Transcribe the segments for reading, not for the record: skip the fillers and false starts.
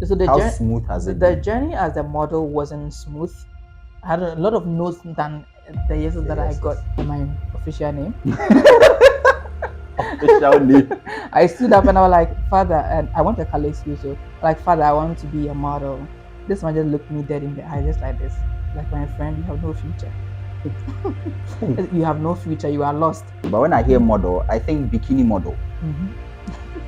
So How smooth has it the been? journey as a model wasn't smooth. I had a lot of notes than the yeses that I Yes, got in my official name. official name. I stood up and I was like, Father, and I want a color excuse. So, like, Father, I want to be a model. This man just looked me dead in the eye, just like this. Like, my friend, you have no future. You have no future. You are lost. But when I hear model, I think bikini model. Mm-hmm.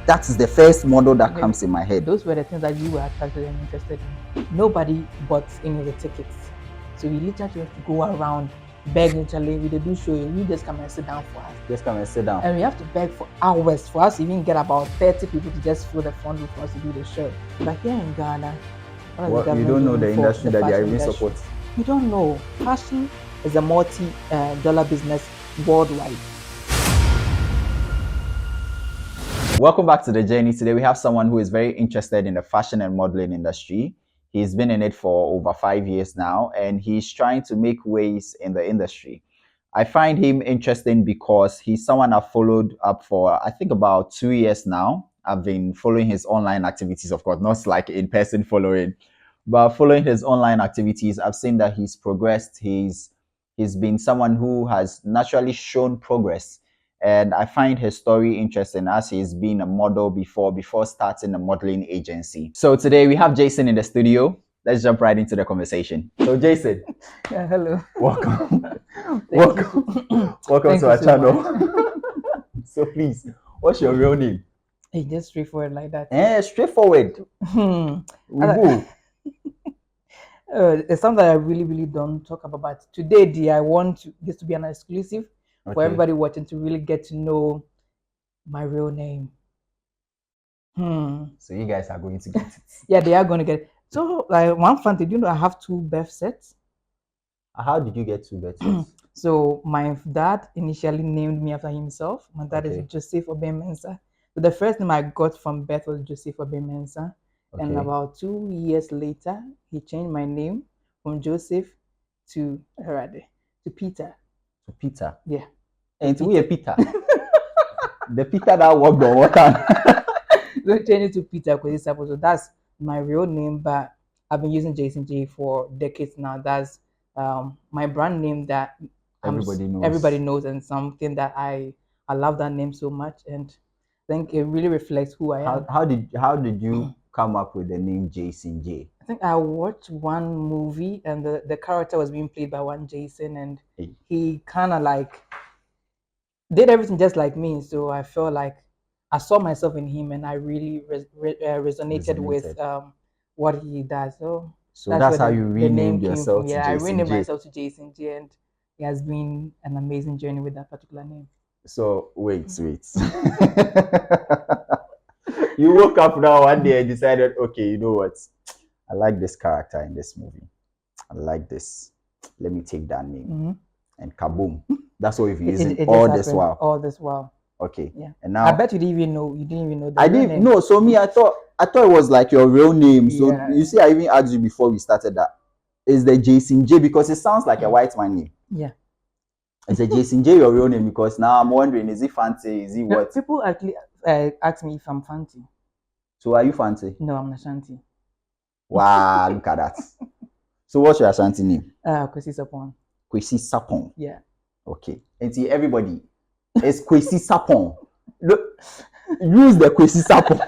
That is the first model that comes in my head. Those were the things that you were attracted and interested in. Nobody bought any of the tickets. So we literally have to go around beg literally. We do show you just come and sit down for us. Just come and sit down. And we have to beg for hours for us to even get about 30 people to just fill the front row for us to do the show. But here in Ghana, You don't know the industry that they are even supporting. You don't know. Fashion is a multi-dollar business worldwide. Welcome back to the journey. Today we have someone who is very interested in the fashion and modeling industry. He's been in it for over 5 years now, and he's trying to make waves in the industry. I find him interesting because he's someone I've followed up for, I think, about 2 years now. I've been following his online activities, of course, not like in-person following, but following his online activities. I've seen that he's progressed. He's been someone who has naturally shown progress, and I find his story interesting as he's been a model before starting a modeling agency. So today we have Jayson in the studio. Let's jump right into the conversation. So Jayson, yeah, hello. Welcome. Welcome to our channel. So please, what's your real name? It's just straightforward like that. Straightforward. We go. It's something that I really don't talk about. But today, I want this to be an exclusive for everybody watching to really get to know my real name. So you guys are going to get it. Yeah, they are going to get it. So, like, one fun thing, you know, I have 2 birth sets. How did you get 2 birth sets? So my dad initially named me after himself. My dad is Joseph Obemensa. So the first name I got from birth was Joseph Obemensa. And about 2 years later, he changed my name from Joseph to Peter. To Peter? Yeah. And we are Peter. The Peter that walked on water. So change it to Peter because so that's my real name, but I've been using Jayson Jay for decades now. That's my brand name that everybody knows, and something that I love that name so much, and I think it really reflects who I am. How did you come up with the name Jayson Jay? I think I watched one movie and the character was being played by one Jayson, and he kind of like did everything just like me. So I felt like I saw myself in him, and I really resonated with what he does. So that's how you renamed yourself. Yeah, I renamed myself to Jayson Jay, and it has been an amazing journey with that particular name. So wait. You woke up now one day and decided, okay, you know what? I like this character in this movie. I like this. Let me take that name. And kaboom. That's what you've used all this while. All this while. Okay. Yeah. And now I bet you didn't even know. You didn't even know that. I didn't know. So me, I thought it was like your real name. So you see, I even asked you before we started that. Is the Jayson Jay because it sounds like a white man name. Yeah. Is the Jayson Jay your real name? Because now I'm wondering, is he fancy? Is he what? People actually ask me if I'm fancy. So are you fancy? No, I'm not Ashanti. Wow, look at that. So what's your Ashanti name? Kwesi Sapon. Kwesi Sapon. Yeah. Okay. And see, everybody, it's Kwesi Sapon. Look, use the Kwesi Sapon.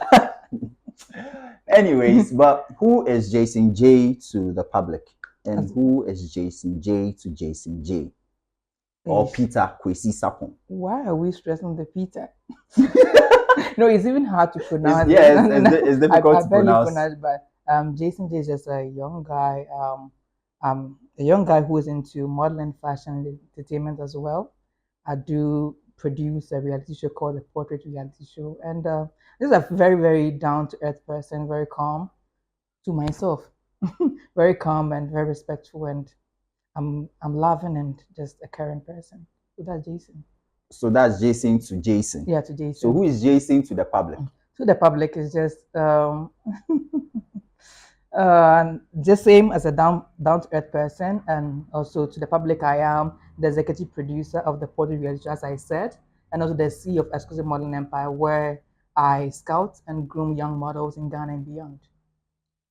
Anyways, but who is Jayson Jay to the public? And who is Jayson Jay to Jayson Jay? Or Peter Kwesi Sapon? Why are we stressing the Peter? No, it's even hard to pronounce. It's difficult to pronounce. But Jayson Jay is just a young guy. A young guy who is into modeling, fashion, and entertainment as well. I do produce a reality show called the Portrait Reality Show, and this is a very, very down to earth person, very calm to myself, very calm and very respectful, and I'm loving and just a caring person. So that's Jayson. So that's Jayson to Jayson. Yeah, to Jayson. So who is Jayson to the public? To the public is just just same as a down to earth person, and also to the public I am the executive producer of the Portrait Reality Show, as I said, and also the CEO of Exquisite Modeling Empire, where I scout and groom young models in Ghana and beyond.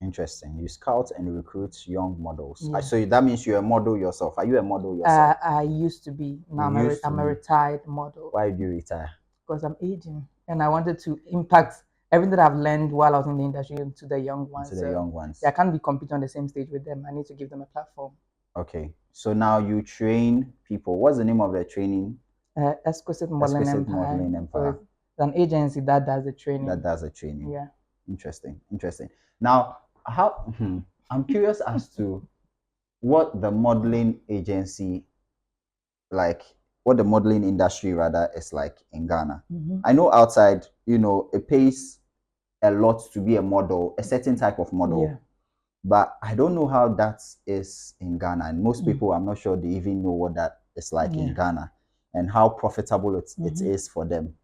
Interesting. You scout and recruit young models. Yeah. So that means you're a model yourself. Are you a model yourself? I used to be. Now You used to I'm a be. retired model Why did you retire? because I'm aging and I wanted to impact everything that I've learned while I was in the industry into the young To ones. the So young ones. yeah, I can't be competing on the same stage with them. I need to give them a platform. Okay. So now you train people. What's the name of the training? Exquisite Modeling Exquisite Empire. Modeling So Empire. it's an agency that does the That training. does the training. Yeah. Interesting. Interesting. Now, I'm curious as to what the modeling agency like what the modeling industry rather is like in Ghana. Mm-hmm. I know outside, it pays a lot to be a model, a certain type of model. Yeah. But I don't know how that is in Ghana. And most people, I'm not sure they even know what that is like in Yeah. Ghana and how profitable it Mm-hmm. is for them.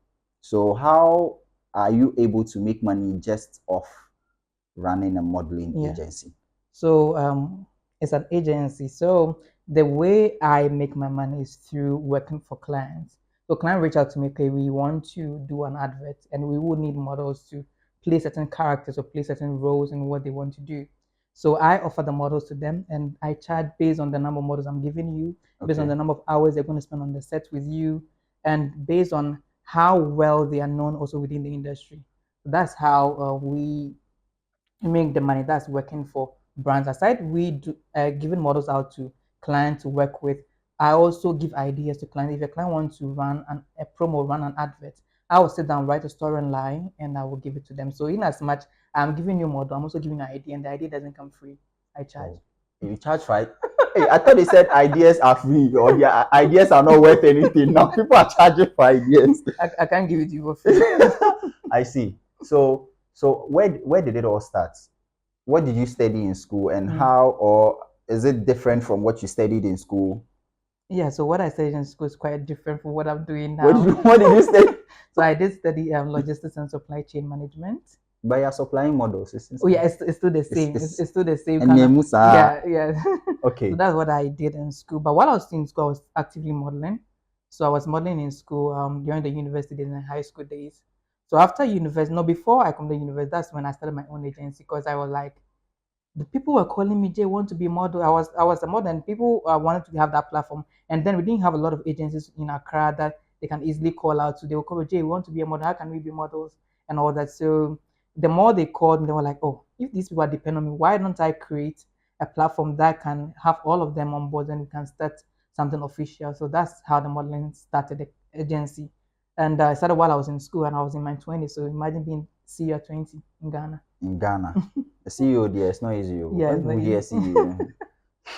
So how are you able to make money just off running a modeling Yeah. agency? So it's an agency. So the way I make my money is through working for clients. So client reach out to me, okay, we want to do an advert and we would need models to play certain characters or play certain roles in what they want to do. So I offer the models to them and I charge based on the number of models I'm giving you, based on Okay. the number of hours they're going to spend on the set with you, and based on how well they are known also within the industry. So that's how we make the money. That's working for brands. Aside, we do giving models out to clients to work with. I also give ideas to clients. If a client wants to run a promo, run an advert, I will sit down, write a storyline, and I will give it to them. So in as much I'm giving you model, I'm also giving you an idea, and the idea doesn't come free. I charge. Oh, you charge right? Hey, I thought they said ideas are free or their ideas are not worth anything. Now people are charging for ideas. I can't give it to you for free. I see. So where did it all start? What did you study in school and how, or is it different from what you studied in school? Yeah, so what I studied in school is quite different from what I'm doing What now. what did you study? So I did study logistics and supply chain management. But you're supplying models, isn't Oh it? yeah, it's still the same. It's still the same And kind of Musa. yeah, yeah. So Okay. that's what I did in school. But while I was in school, I was actively modeling. So I was modeling in school during the university days and high school days. So after university, no, before I come to university, that's when I started my own agency because I was like, the people were calling me, Jay, want to be a model. I was a model, and people wanted to have that platform. And then we didn't have a lot of agencies in Accra that they can easily call out to. They will call me, Jay, we want to be a model. How can we be models and all that? So the more they called me, they were like, oh, if these people depend on me, why don't I create a platform that can have all of them on board and we can start something official? So that's how the modeling started the agency. And I started while I was in school and I was in my 20s. So imagine being CEO 20 in Ghana. In Ghana. The CEO there, it's not easy. Yeah, When it's not people hear easy.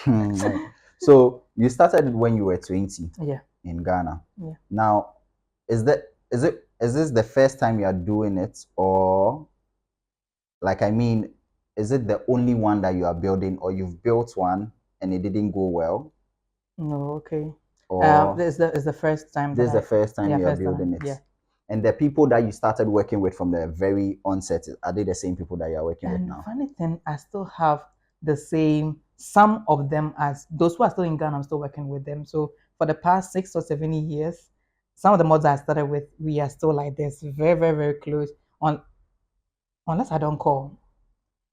CEO. So you started when you were 20 Yeah. in Ghana. Yeah. Now, is this the first time you are doing it, or like, I mean, is it the only one that you are building, or you've built one and it didn't go well, No, okay. or This is the first time this that is the first time yeah, you are first building time, it? yeah. And the people that you started working with from the very onset, are they the same people that you are working with And now? funny thing, I still have the same, some of them as those who are still in Ghana, I'm still working with them. So for the past 6 or 7 years, some of the mods I started with, we are still like this, very, very, very close. On unless I don't call.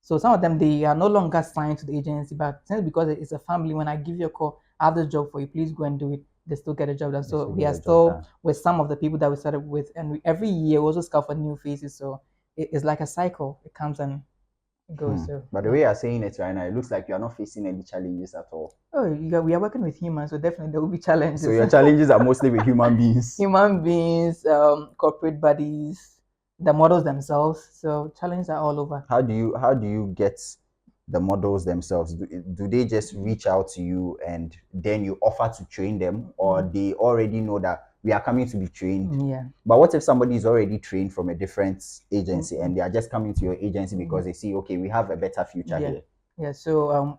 So some of them they are no longer signed to the agency, but since because it's a family, when I give you a call, I have this job for you, please go and do it. They still get a job done. They So still we get are the job still done. with some of the people that we started with, and every year we also scout for new faces. So it's like a cycle. It comes and it goes. So But the yeah. way you're saying it right now, it looks like you're not facing any challenges at all. Oh, we are working with humans, so definitely there will be So challenges. your challenges are mostly with human beings. Human beings, corporate bodies, the models themselves. So challenges are all over. How do you get the models themselves? Do they just reach out to you and then you offer to train them, or they already know that we are coming to be trained? Yeah. But what if somebody is already trained from a different agency and Mm, they are just coming to your agency because mm, they see, okay, we have a better future yeah. here? Yeah. So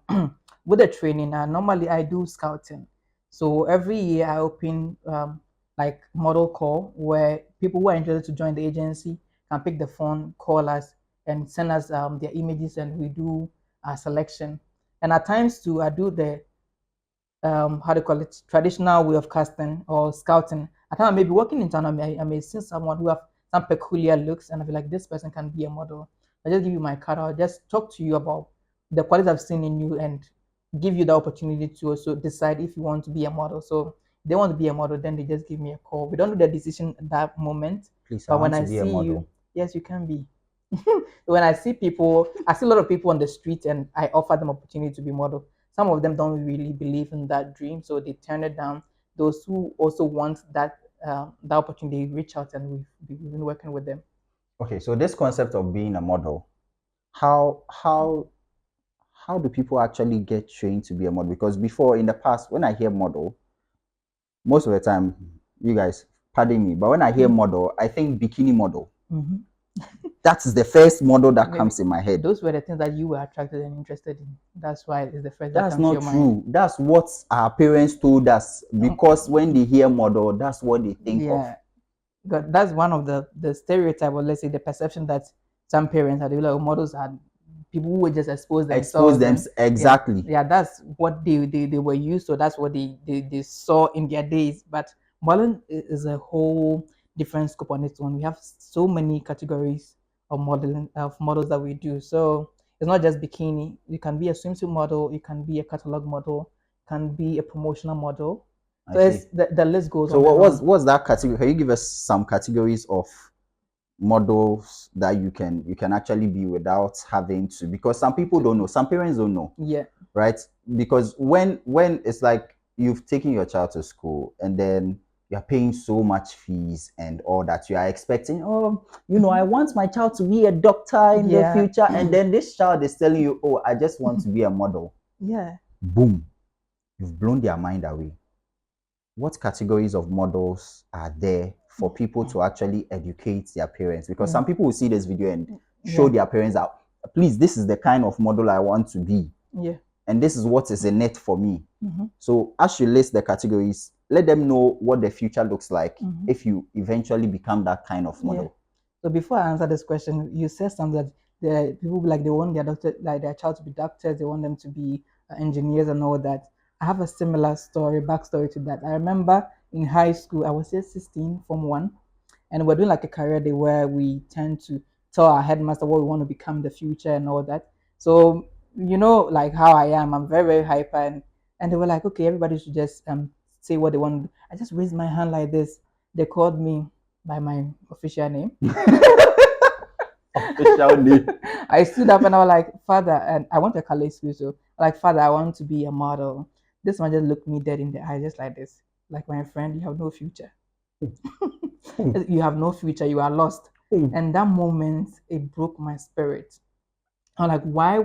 with the training, normally I do scouting. So every year I open like model call where people who are interested to join the agency can pick the phone, call us, and send us their images, and we do a selection. And at times too, I do the how do you call it, traditional way of casting or scouting. At times I may be working in town, I may see someone who have some peculiar looks, and I feel like this person can be a model. I'll just give you my card. I'll just talk to you about the qualities I've seen in you and give you the opportunity to also decide if you want to be a model. So if they want to be a model, then they just give me a call. We don't do the decision at that moment, Please, I but when want to I be a see you, model. yes, you can be. When I see people, I see a lot of people on the street and I offer them opportunity to be model. Some of them don't really believe in that dream, so they turn it down. Those who also want that opportunity reach out, and we've been working with them. Okay, so this concept of being a model, how how how do people actually get trained to be a model? Because before in the past, when I hear model, most of the time, you guys, pardon me, but when I hear model, I think bikini model. Mm-hmm. That's the first model that Maybe comes in my head. those were the things that you were attracted and interested in. That's why it's the first that That's comes to not your mind. true. That's what our parents told us Um, because when they hear model, that's what they think of. yeah, that's one of the stereotype, or let's say the perception that some parents are. They like, models are people who would just expose Expose themselves, them and yeah, exactly. yeah, that's what they were used to. That's what they saw in their days. But modeling is a whole different scope on its own. We have so many categories of modeling of models that we do. So it's not just bikini. You can be a swimsuit model. You can be a catalog model. Can be a promotional model. I So see. it's the list goes So on what and was on. what's that category? Can you give us some categories of models that you can actually be without having to? Because some people don't know, some parents don't know, Yeah. right? Because when it's like you've taken your child to school and then you're paying so much fees and all that, you are expecting, oh, I want my child to be a doctor in the Yeah. future, and then this child is telling you, oh, I just want to be a model. Yeah. Boom, you've blown their mind away. What categories of models are there for people to actually educate their parents? Because Mm. some people will see this video and show Yeah. their parents that, please, this is the kind of model I want to be, Yeah. and this is what is in it for me. Mm-hmm. So as you list the categories, let them know what the future looks like Mm-hmm. if you eventually become that kind of Yeah. model. So before I answer this question, you said something that the people like they want their doctor, like their child to be doctors, they want them to be engineers and all that. I have a similar story, backstory to that. I remember in high school, I was just 16, Form 1, and we're doing like a career day where we tend to tell our headmaster what we want to become in the future and all that. So like how I am, I'm very very hyper, and they were like, okay, everybody should just say what they want to do. I just raised my hand like this. They called me by my official name. Official name. I stood up and I was like, Father, and I went to Calais school, so like, Father, I want to be a model. This man just looked me dead in the eye, just like this. Like, my friend, you have no future. You have no future. You are lost. And that moment, it broke my spirit. I'm like, why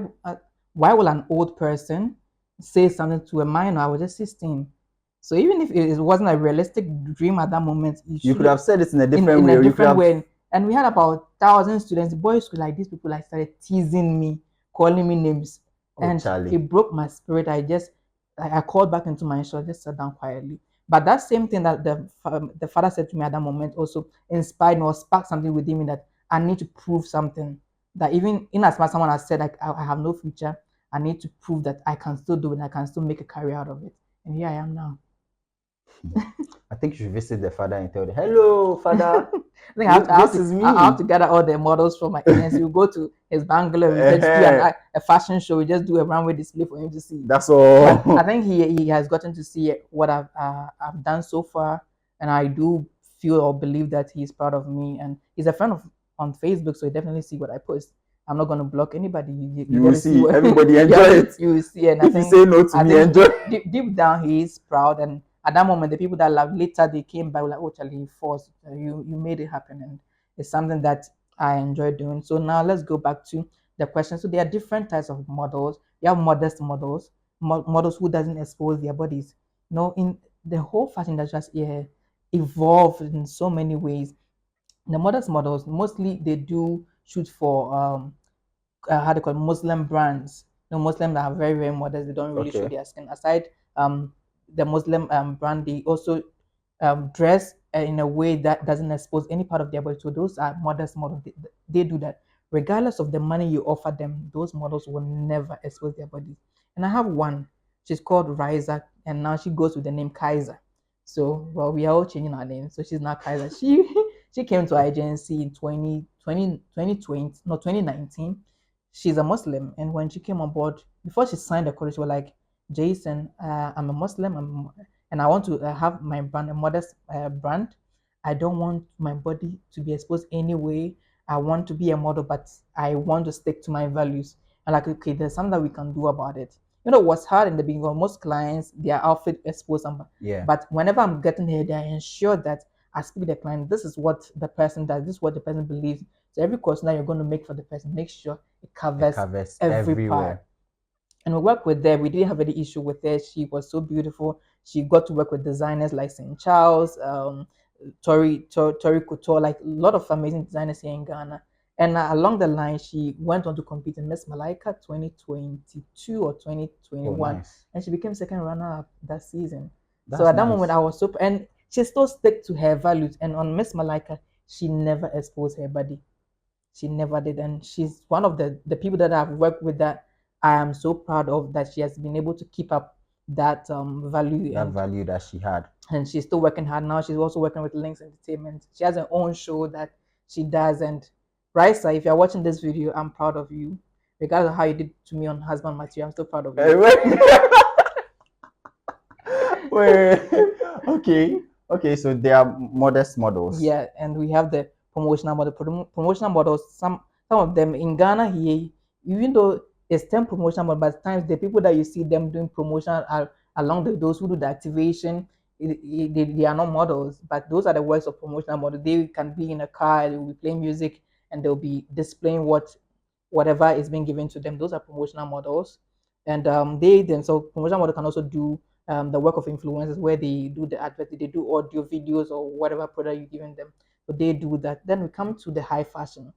will an old person say something to a minor? I was just 16. So even if it wasn't a realistic dream at that moment, you You could should have said it in a in different in way, a or you could different have. way. And we had about 1,000 students. Boys school, like these people like started teasing me, calling me names, Oh, and Charlie. it broke my spirit. I called back into my shell, just sat down quietly. But that same thing that the father said to me at that moment also inspired me or sparked something within me that I need to prove something. That even in as much someone has said like I have no future, I need to prove that I can still do it. I can still make a career out of it. And here I am now. I think you should visit the father and tell them, hello, father. I think This is I have me. to gather all the models from my agency. We go to his bungalow. We just do a fashion show. We just do a runway display for him to see. That's But I all. think he has gotten to see what I've done so far, and I do feel or believe that he's proud of me. And he's a friend of on Facebook, so he definitely see what I post. I'm not gonna block anybody. You You get will to see see. what Everybody yeah, enjoy it. you will see. And If you say no to I me, think enjoy. deep down he is proud. And at that moment, the people that love later they came by were like, oh Charlie, you forced, you made it happen, and it's something that I enjoy doing. So now let's go back to the question. So there are different types of models. You have modest models, models who doesn't expose their bodies. In the whole fashion industry has evolved in so many ways. The modest models mostly they do shoot for how they call it, Muslim brands. Muslims that are very, very modest. They don't really show Okay. their skin. Aside the Muslim brand, they also dress in a way that doesn't expose any part of their body. So those are modest models. They do that. Regardless of the money you offer them, those models will never expose their bodies. And I have one. She's called Riza, and now she goes with the name Kaiser. So, well, we are all changing our names. So she's not Kaiser. She came to our agency in 2020 2020, no, 2019. She's a Muslim, and when she came on board, before she signed the contract, she was like, Jayson, I'm a Muslim, and I want to have my brand, a modest brand. I don't want my body to be exposed anyway. I want to be a model, but I want to stick to my values. And like, okay, there's something that we can do about it. You know what's hard in the beginning? Most clients, their outfit exposed, Yeah. but whenever I'm getting here, I ensure that I speak to the client. This is what the person does. This is what the person believes. So every question that you're going to make for the person, make sure it covers every everywhere. part. And we worked with her. We didn't have any issue with her. She was so beautiful. She got to work with designers like St. Charles, Tori Couture, like a lot of amazing designers here in Ghana. And along the line, she went on to compete in Miss Malika 2022 or Oh, 2021, nice. and she became second runner up that season. So That's at that moment, nice. I was super, and she still stick to her values. And on Miss Malika, she never exposed her body. She never did, and she's one of the people that I've worked with that I am so proud of, that she has been able to keep up that value, That value that she had. and she's still working hard now. She's also working with Links Entertainment. She has her own show that she does. And Raisa, if you're watching this video, I'm proud of you. Regardless of how you did to me on Husband Material, I'm still proud of Hey, you. wait. Wait. Okay. Okay. So they are modest models. Yeah, and we have the promotional model. Promotional models, some of them in Ghana here, even though it's 10 promotional model, but at times the people that you see them doing promotion are along those who do the activation. They are not models, but those are the works of promotional model. They can be in a car, they will be playing music, and they'll be displaying whatever is being given to them. Those are promotional models, and they themselves, promotional model can also do the work of influencers, where they do the advert, they do audio videos or whatever product you're giving them. So they do that. Then we come to the high fashion.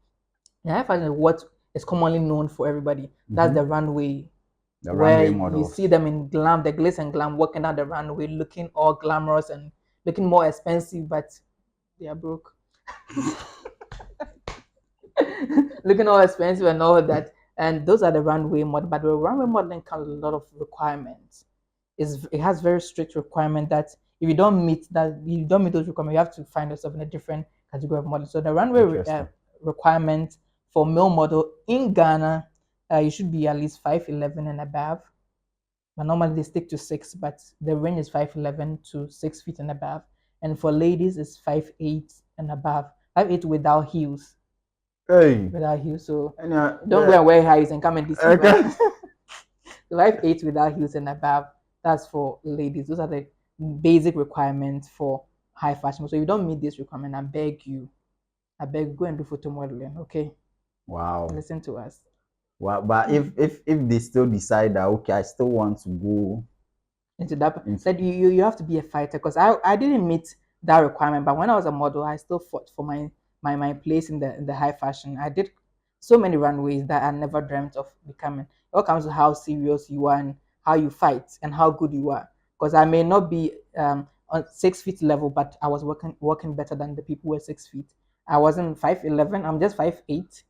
The high fashion is what is commonly known for everybody. That's the runway, The where runway you models. see them in glam, the glitz and glam, walking down the runway, looking all glamorous and looking more expensive, but they are broke. Looking all expensive and all that. And those are the runway model. But the runway modeling comes with a lot of requirements. It has very strict requirement that if you don't meet those requirements, you have to find yourself in a different category of model. So the runway requirement for male model in Ghana, you should be at least 5'11" and above. But normally they stick to 6, but the range is 5'11" to 6 feet and above. And for ladies, it's 5'8" and above. 5'8" without heels. Hey. Without heels. So And, don't go and wear high heels and come and deceive okay. us. 5'8" without heels and above. That's for ladies. Those are the basic requirements for high fashion. So if you don't meet this requirement, I beg, go and do photo modeling. Okay. Wow. Listen to us. Wow. But if they still decide that, okay, I still want to go into that, that you have to be a fighter, because I didn't meet that requirement, but when I was a model, I still fought for my place in the high fashion. I did so many runways that I never dreamt of becoming. It all comes to how serious you are and how you fight and how good you are. Because I may not be on 6 feet level, but I was working better than the people who were 6 feet. I wasn't 5'11", I'm just 5'8",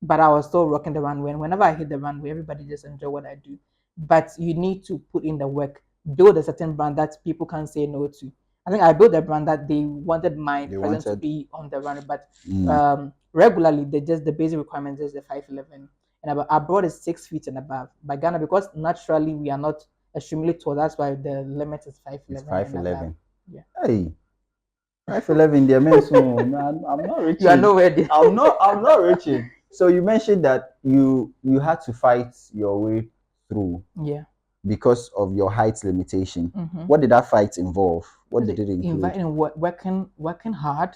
but I was still rocking the runway. And whenever I hit the runway, everybody just enjoy what I do. But you need to put in the work, build a certain brand that people can say no to. I think I built a brand that they wanted my presence to be on the runway, but regularly the basic requirements is the 5'11", and abroad is 6 feet and above. By Ghana, because naturally we are not extremely tall, that's why the limit is 5'11" and above. Yeah. Hey. 5'11", dear man. So I'm not reaching. You are nowhere there. I'm not reaching. So you mentioned that you had to fight your way through. Yeah. Because of your height limitation. What did that fight involve? What did it include? Working hard.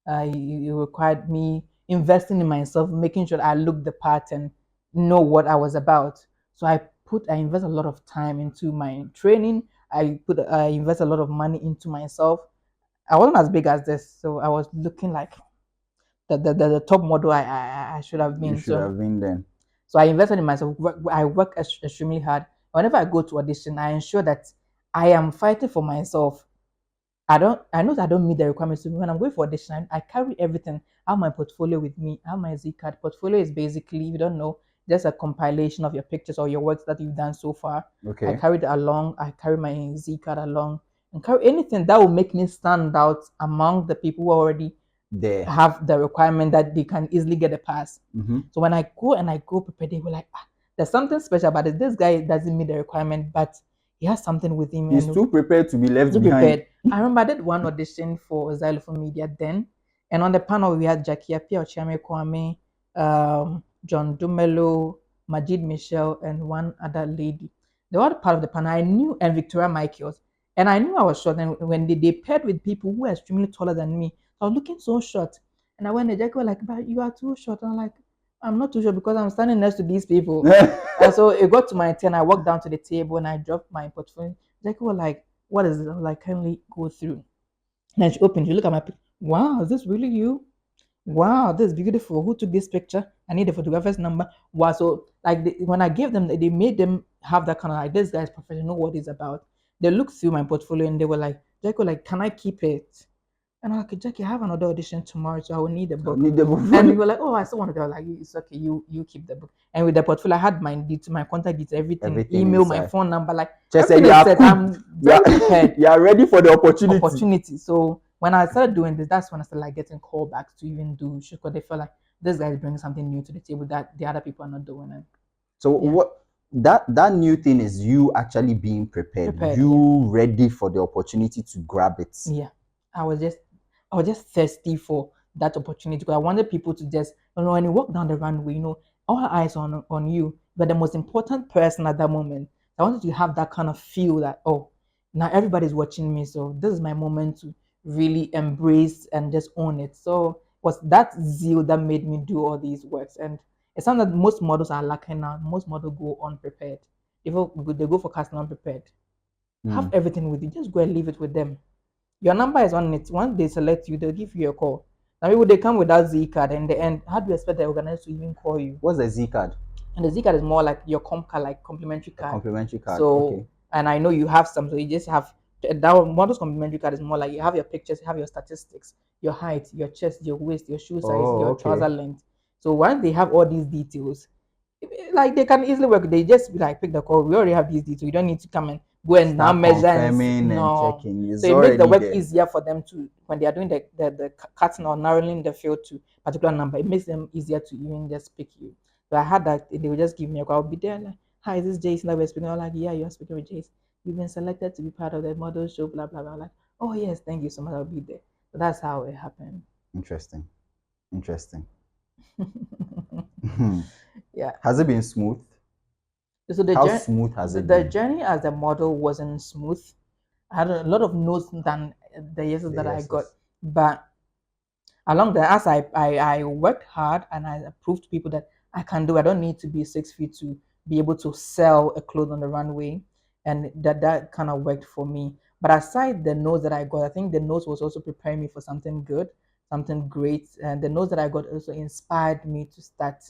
It required me investing in myself, making sure I looked the part and know what I was about. So I invest a lot of time into my training. I invest a lot of money into myself. I wasn't as big as this, so I was looking like the top model I should have been. You should have been then. So I invested in myself. I work extremely hard. Whenever I go to audition, I ensure that I am fighting for myself. I know that I don't meet the requirements. So when I'm going for audition, I carry everything. I have my portfolio with me. I have my Z card. Portfolio is basically, if you don't know, just a compilation of your pictures or your works that you've done so far. Okay. I carry it along. I carry my Z card along, and carry anything that will make me stand out among the people who already there. have the requirement that they can easily get a pass. Mm-hmm. So when I go prepared, they were like, there's something special about it. This guy doesn't meet the requirement, but he has something with him He's and too prepared to be left so behind. prepared. I remember I did one audition for Xylophone Media then, and on the panel we had Jackie Apia Ochame Kwame, John Dumelo, Majid Michelle, and one other lady. They were all part of the panel. I knew, and Victoria Michaels, and I knew I was short. And when they paired with people who were extremely taller than me, I was looking so short. And I went to Jackie was like, "But you are too short." And I'm like, "I'm not too short because I'm standing next to these people." And so it got to my turn. I walked down to the table and I dropped my portfolio. Jackie was like, "What is it?" I was like, "Kindly go through." And then she opened, she looked at my picture. "Wow, is this really you? Wow, this is beautiful. Who took this picture? I need the photographer's number." Wow. So like when I gave them, they made them have that kind of like, this guy's professional, know what he's about. They looked through my portfolio and they were like, "Jackie, like, can I keep it?" And I'm like, "Jackie, I have another audition tomorrow, so I will need a I book." need the And we book. were like, "Oh, I still want to go." Like, "It's okay, you keep the book." And with the portfolio, I had my contact details, everything, Everything email, my inside. phone number, like Just say everything you is are set. equipped. I'm very prepared. You are ready for the opportunity. Opportunity. So when I started doing this, that's when I started like getting callbacks to even do shoot because they felt like this guy is bringing something new to the table that the other people are not doing. And So yeah, what that new thing is you actually being prepared, prepared. Yeah. you ready for the opportunity to grab it. Yeah, I was just I was just thirsty for that opportunity because I wanted people to just when you walk down the runway, all eyes on you, but the most important person at that moment. I wanted to have that kind of feel that now everybody's watching me, so this is my moment to really embrace and just own it. So it was that zeal that made me do all these works, and it's something that most models are lacking now. Most models go unprepared. They go for casting unprepared. Have Mm. everything with you. Just go and leave it with them. Your number is on it. Once they select you, they'll give you a call. Now, people they come without Z card, and in the end, how do you expect the organizer to even call you? What's the Z card? And the Z card is more like your comp card, like complimentary A card. complimentary card. So, Okay. and I know you have some, so you just have that model's complimentary card is more like you have your pictures, you have your statistics, your height, your chest, your waist, your shoe size, Oh, your trouser okay. length. So once they have all these details, like they can easily work. They just be like pick the call. We already have these details. You don't need to come and go and now Start measure and see. confirming and No. checking. So It's it makes the already work there. easier for them to when they are doing the cutting or narrowing the field to particular number. It makes them easier to even just pick you. So I had that they would just give me a call. I'll be there like, "Hi, is this Jason that we're speaking?" I'm like, "Yeah, you're speaking with Jason. You've been selected to be part of the model show." Blah blah blah. Like, "Oh yes, thank you so much. I'll be there." So that's how it happened. Interesting. Interesting. Yeah. Has it been smooth? So How smooth has it the been? journey as a model wasn't smooth. I had a lot of no's than the yeses The that I got, yeses. but along the as I worked hard and I proved to people that I can do. I don't need to be 6 feet to be able to sell a clothes on the runway, and that kind of worked for me. But aside the notes that I got, I think the notes was also preparing me for something good, something great, and the notes that I got also inspired me to start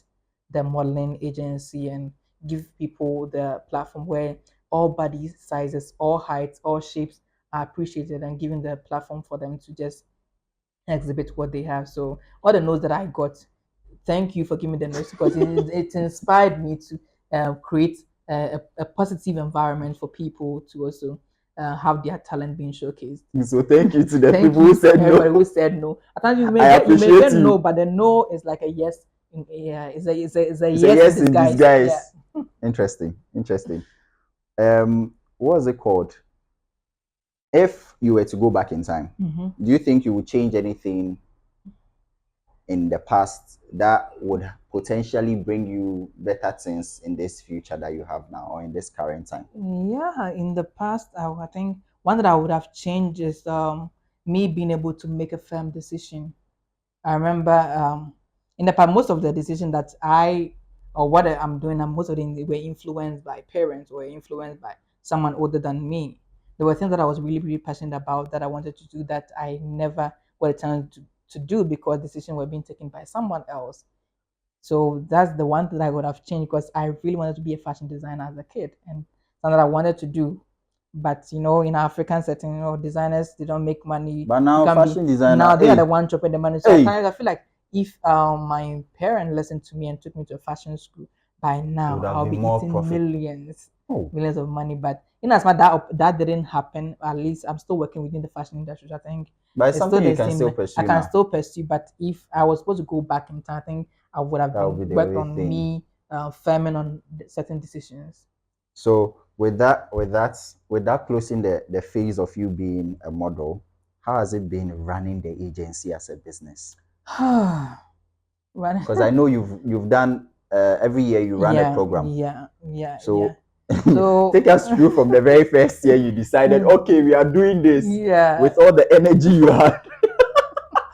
the modeling agency and give people the platform where all body sizes, all heights, all shapes are appreciated and given the platform for them to just exhibit what they have. So all the notes that I got, thank you for giving me the notes because it inspired me to create a positive environment for people to also have their talent being showcased. So thank you to the Thank people who you to said everybody who no. said no. At times I you may appreciate get no, you. but the no is like a yes. Yeah, it's a It's a yes in yes in disguise. Yeah. disguise. Interesting. Interesting. What was it called? If you were to go back in time, Mm-hmm. do you think you would change anything in the past that would potentially bring you better things in this future that you have now or in this current time? Yeah, in the past, I think one that I would have changed is me being able to make a firm decision. I remember in the past, most of the decisions that I or what I'm doing, and most of them they were influenced by parents or influenced by someone older than me. There were things that I was really, really passionate about that I wanted to do that I never got a chance to do because decisions were being taken by someone else. So that's the one thing I would have changed because I really wanted to be a fashion designer as a kid and something that I wanted to do. But in African setting, designers they don't make money. But You now, can be fashion designer, now they are the hey, one chopping the money. So at hey, times I feel like if my parent listened to me and took me to a fashion school, by it now would have I'll been be more eating profit. millions, Oh, millions of money. But as much that didn't happen, at least I'm still working within the fashion industry. I think But it's It's still something you the can same. still I pursue can now. still pursue, but if I was supposed to go back in time, I think I would have That been would be the worked only on thing. me firming on certain decisions. So with that closing the phase of you being a model, how has it been running the agency as a business? Right. Because I know you've done every year you run a Yeah, program. yeah, yeah, yeah. So take So, us through from the very first year you decided, okay, we are doing this yeah. with all the energy you had.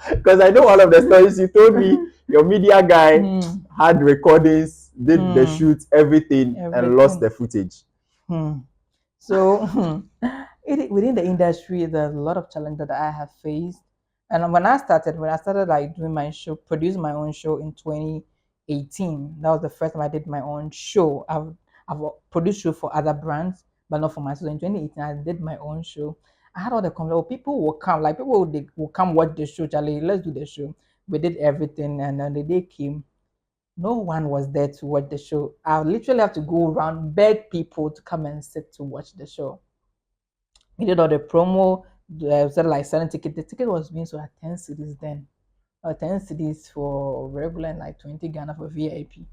Because I know one of the stories you told me, your media guy Hmm, had recordings, did the hmm, shoot, everything, and lost everything. the footage. Hmm. So, within the industry, there's a lot of challenges that I have faced. And when I started like doing my show, producing my own show in 2018, that was the first time I did my own show. I've produced show for other brands, but not for myself. In 2018, I did my own show. I had all the comments. Oh, people will come, like will come watch the show. Charlie, let's do the show. We did everything, and then the day came, no one was there to watch the show. I literally have to go around, beg people to come and sit to watch the show. We did all the promo, said like selling ticket. The ticket was being sold at 10 cities then. 10 cities for regular and like 20 Ghana for VIP.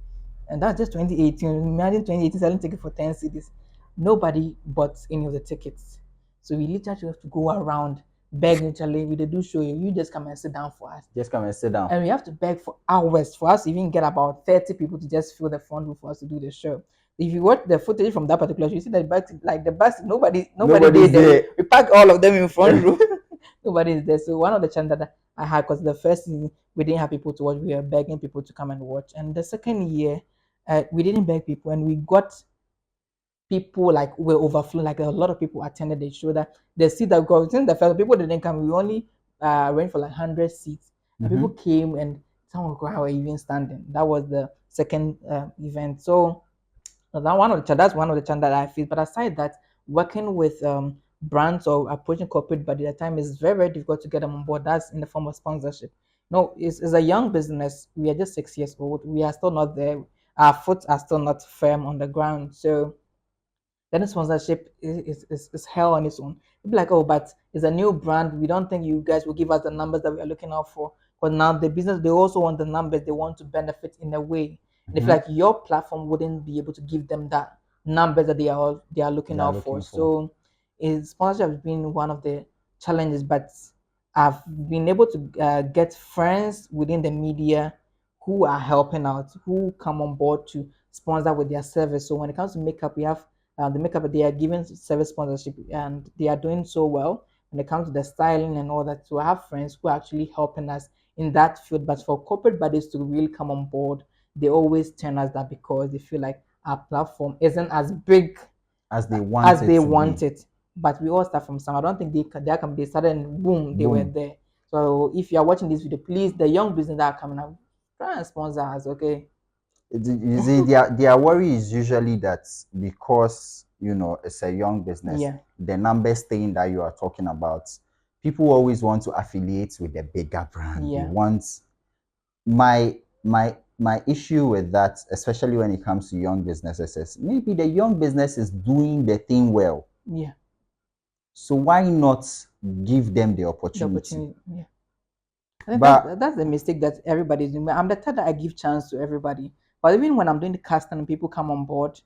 And that's just 2018. Imagine 2018 selling ticket for 10 cities. Nobody bought any of the tickets. So we literally have to go around, beg literally, we did do show you. You just come and sit down for us. Just come and sit down. And we have to beg for hours for us to even get about 30 people to just fill the front row for us to do the show. If you watch the footage from that particular show, you see that back like the bus, nobody Nobody's did there. We, there. we packed all of them in front row. Nobody is there. So one of the challenges that I had, because the first season we didn't have people to watch, we were begging people to come and watch. And the second year, we didn't beg people, and we got people like were overflowing. Like a lot of people attended the show. That the seat that got since the first people didn't come, we only arranged for like 100 seats, and people Mm-hmm. came and some were even standing. That was the second event. So that's one of the challenge that I feel. But aside that, working with brands or approaching corporate by the time is very, very difficult to get them on board. That's in the form of sponsorship. No, it's a young business. We are just 6 years old. We are still not there. Our foot are still not firm on the ground. So then sponsorship is hell on its own. People like, oh, but it's a new brand. We don't think you guys will give us the numbers that we are looking out for. But now the business, they also want the numbers. They want to benefit in a way. And if Mm-hmm. like your platform wouldn't be able to give them that numbers that they are looking They are out for. looking for. So is sponsorship has been one of the challenges, but I've been able to get friends within the media who are helping out, who come on board to sponsor with their service. So when it comes to makeup, we have the makeup, they are giving service sponsorship and they are doing so well when it comes to the styling and all that. So I have friends who are actually helping us in that field. But for corporate bodies to really come on board, they always turn us that because they feel like our platform isn't as big As they want as it they to want be. it. But we all start from some. I don't think they started and boom, they were Boom. there. So if you are watching this video, please, the young business that are coming up, try and sponsor us, okay? You see, their worry is usually that because it's a young business, Yeah, the numbers thing that you are talking about, people always want to affiliate with the bigger brand. They yeah, want my issue with that, especially when it comes to young businesses, is maybe the young business is doing the thing well. yeah. So why not give them the The opportunity? opportunity. Yeah. I think But that's the mistake that everybody's doing. I'm the type that I give chance to everybody. But even when I'm doing the casting and people come on board,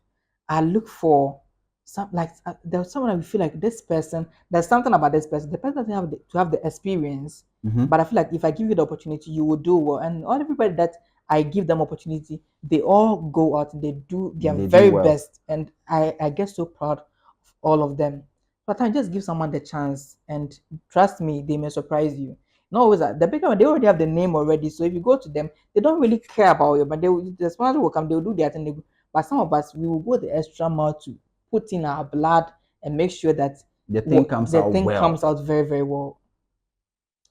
I look for some like there's someone I feel like this person. There's something about this person. The person doesn't have to have the experience, mhm, but I feel like if I give you the opportunity, you will do well. And all everybody that I give them opportunity, they all go out and they do their they do very well. best, and I get so proud of all of them. But I just give someone the chance, and trust me, they may surprise you. Not always that. The bigger one, they already have the name already. So if you go to them, they don't really care about you. But the sponsor will come, they will do their thing. But some of us, we will go the extra mile to put in our blood and make sure that The thing what comes the out thing well. comes out very, very well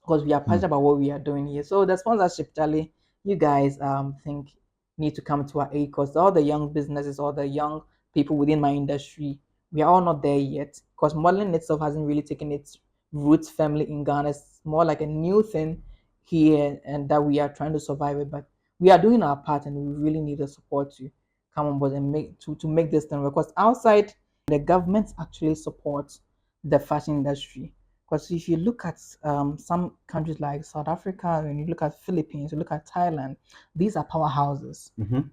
because we are Hmm. passionate about what we are doing here. So the sponsorship, Charlie, you guys think need to come to our aid because all the young businesses, all the young people within my industry, we are all not there yet because modeling itself hasn't really taken its roots firmly in Ghana. It's more like a new thing here and that we are trying to survive it. But we are doing our part and we really need the support to come on board and to make this thing work. Because outside the government actually supports the fashion industry Because if you look at some countries like South Africa, and you look at Philippines, you look at Thailand, these are powerhouses.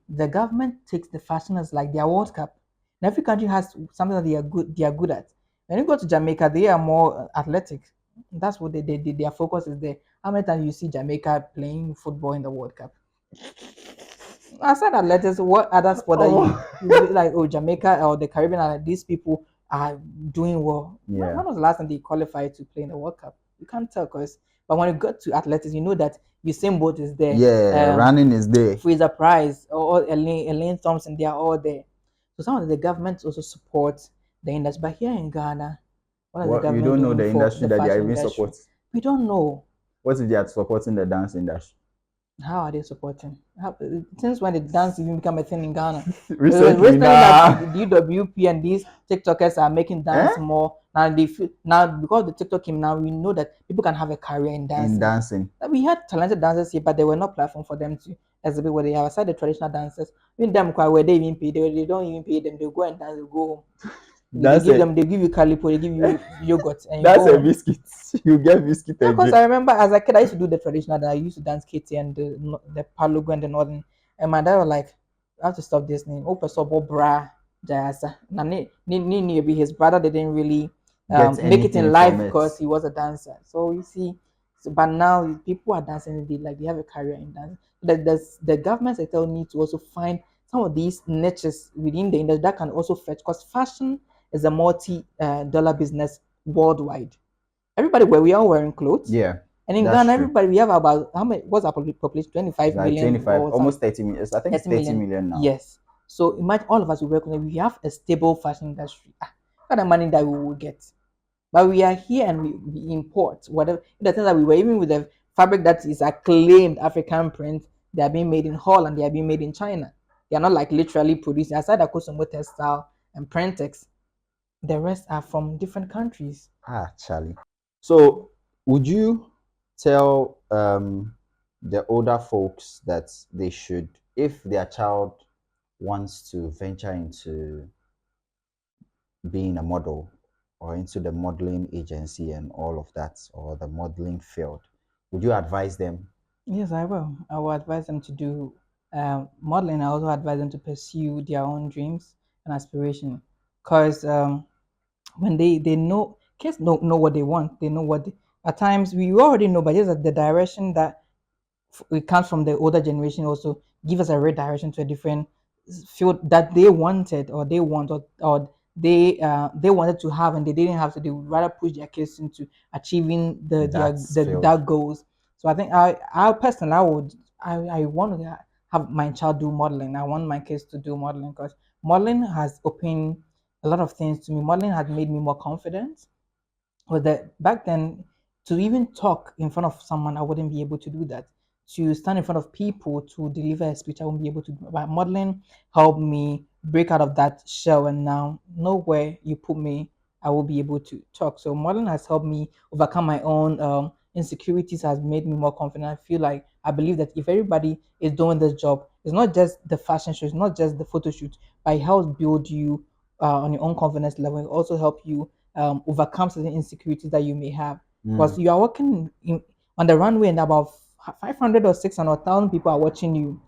The government takes the fashion as like their World Cup. And every country has something that they are good at. When you go to Jamaica, they are more athletic. That's what their focus is there. How many times you see Jamaica playing football in the World Cup? Aside athletics, what other sport that Oh, you like? Oh, Jamaica or the Caribbean, these people are doing well. yeah, When was the last time they qualified to play in the World Cup? You can't tell, because but when you go to athletics, you know that Usain Bolt is there, yeah, running is there. Fraser Price or Elaine Thompson, they are all there. So some of the governments also support the industry. But here in Ghana, what is the What, you government don't know doing the for industry the that they are fashion even industry? supporting. We don't know. What if they are supporting the dance industry? How are they supporting? Since when did dance even become a thing in Ghana? It was Recently, recently that nah. DWP and these TikTokers are making Eh? dance more. Now now because the TikTok came now, we know that people can have a career in In dancing. dancing. We had talented dancers here, but there were no platform for them to exhibit what they have. Aside the traditional dancers, even them where they even pay, they don't even pay them. They go and dance, they go home. They That's give a them, they give you calipo, they give you yogurt, and you go that's a home. biscuit. You get biscuit Yeah, and because drink. I remember as a kid, I used to do the traditional dance. I used to dance Kitty and the Palugo and the Northern. And my dad was like, I have to stop this name. Open so bra jasa. Na ni his brother didn't really Get make it anything in life from it. because he was a dancer. So you see, so, but now people are dancing. They have a career in dance. The government sector need to also find some of these niches within the industry that can also fetch, because fashion is a multi-dollar business worldwide. Everybody, where we all wearing clothes. Yeah, And in that's Ghana, true. everybody, we have about how many? What's our population? It's 25 like million 25, or some almost 30 million. I think it's 30 30 million. million now. Yes. So imagine all of us we work on it. We have a stable fashion industry. What kind of money that we will get? But we are here and we import whatever. The things that we were, even with the fabric that is acclaimed African print, they are being made in Holland. They are being made in China. They are not like literally produced aside the Kosomo textile and Prentex. The rest are from different countries. Ah, Charlie. So, would you tell the older folks that they should, if their child wants to venture into being a model or into the modeling agency and all of that, or the modeling field, would you advise them? Yes, I will. I will advise them to do modeling. I also advise them to pursue their own dreams and aspiration. Because when they know, kids know what they want. They know what at times we already know, but just the direction that it comes from the older generation also give us a redirection to a different field that they wanted or they want or they wanted to have and they didn't have, so they would rather push their kids into achieving That's field. their goals. So I think I personally I want to have my child do modeling. I want my kids to do modeling because modeling has opened a lot of things to me. Modeling has made me more confident, was that back then, to even talk in front of someone, I wouldn't be able to do that. To stand in front of people to deliver a speech, I wouldn't be able to do. But modeling helped me break out of that shell, and now nowhere you put me, I will be able to talk. So modeling has helped me overcome my own insecurities, has made me more confident. I feel like I believe that if everybody is doing this job, it's not just the fashion show, it's not just the photo shoot, but it helps build you on your own confidence level. It also help you overcome certain insecurities that you may have. Because you are working on the runway and about 500 or 600,000 people are watching you.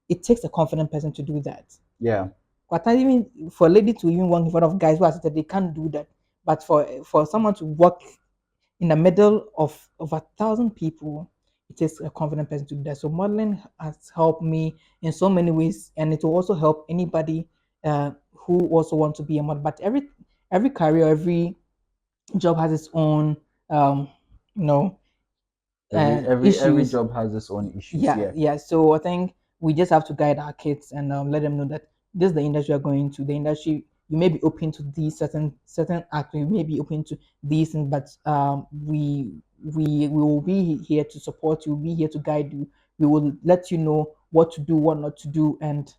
It takes a confident person to do that. Yeah. But even for a lady to even walk in front of guys who are seated, they can't do that. But for someone to walk in the middle of 1,000 people, it takes a confident person to do that. So modeling has helped me in so many ways, and it will also help anybody who also want to be a model. But every career, every job has its own you know Every issues. job has its own issues. Yeah, Yeah. yeah. So I think we just have to guide our kids and let them know that this is the industry you're going to. The industry, you may be open to these certain acts, you may be open to these things, but we will be here to support you, be here to guide you. We will let you know what to do, what not to do, and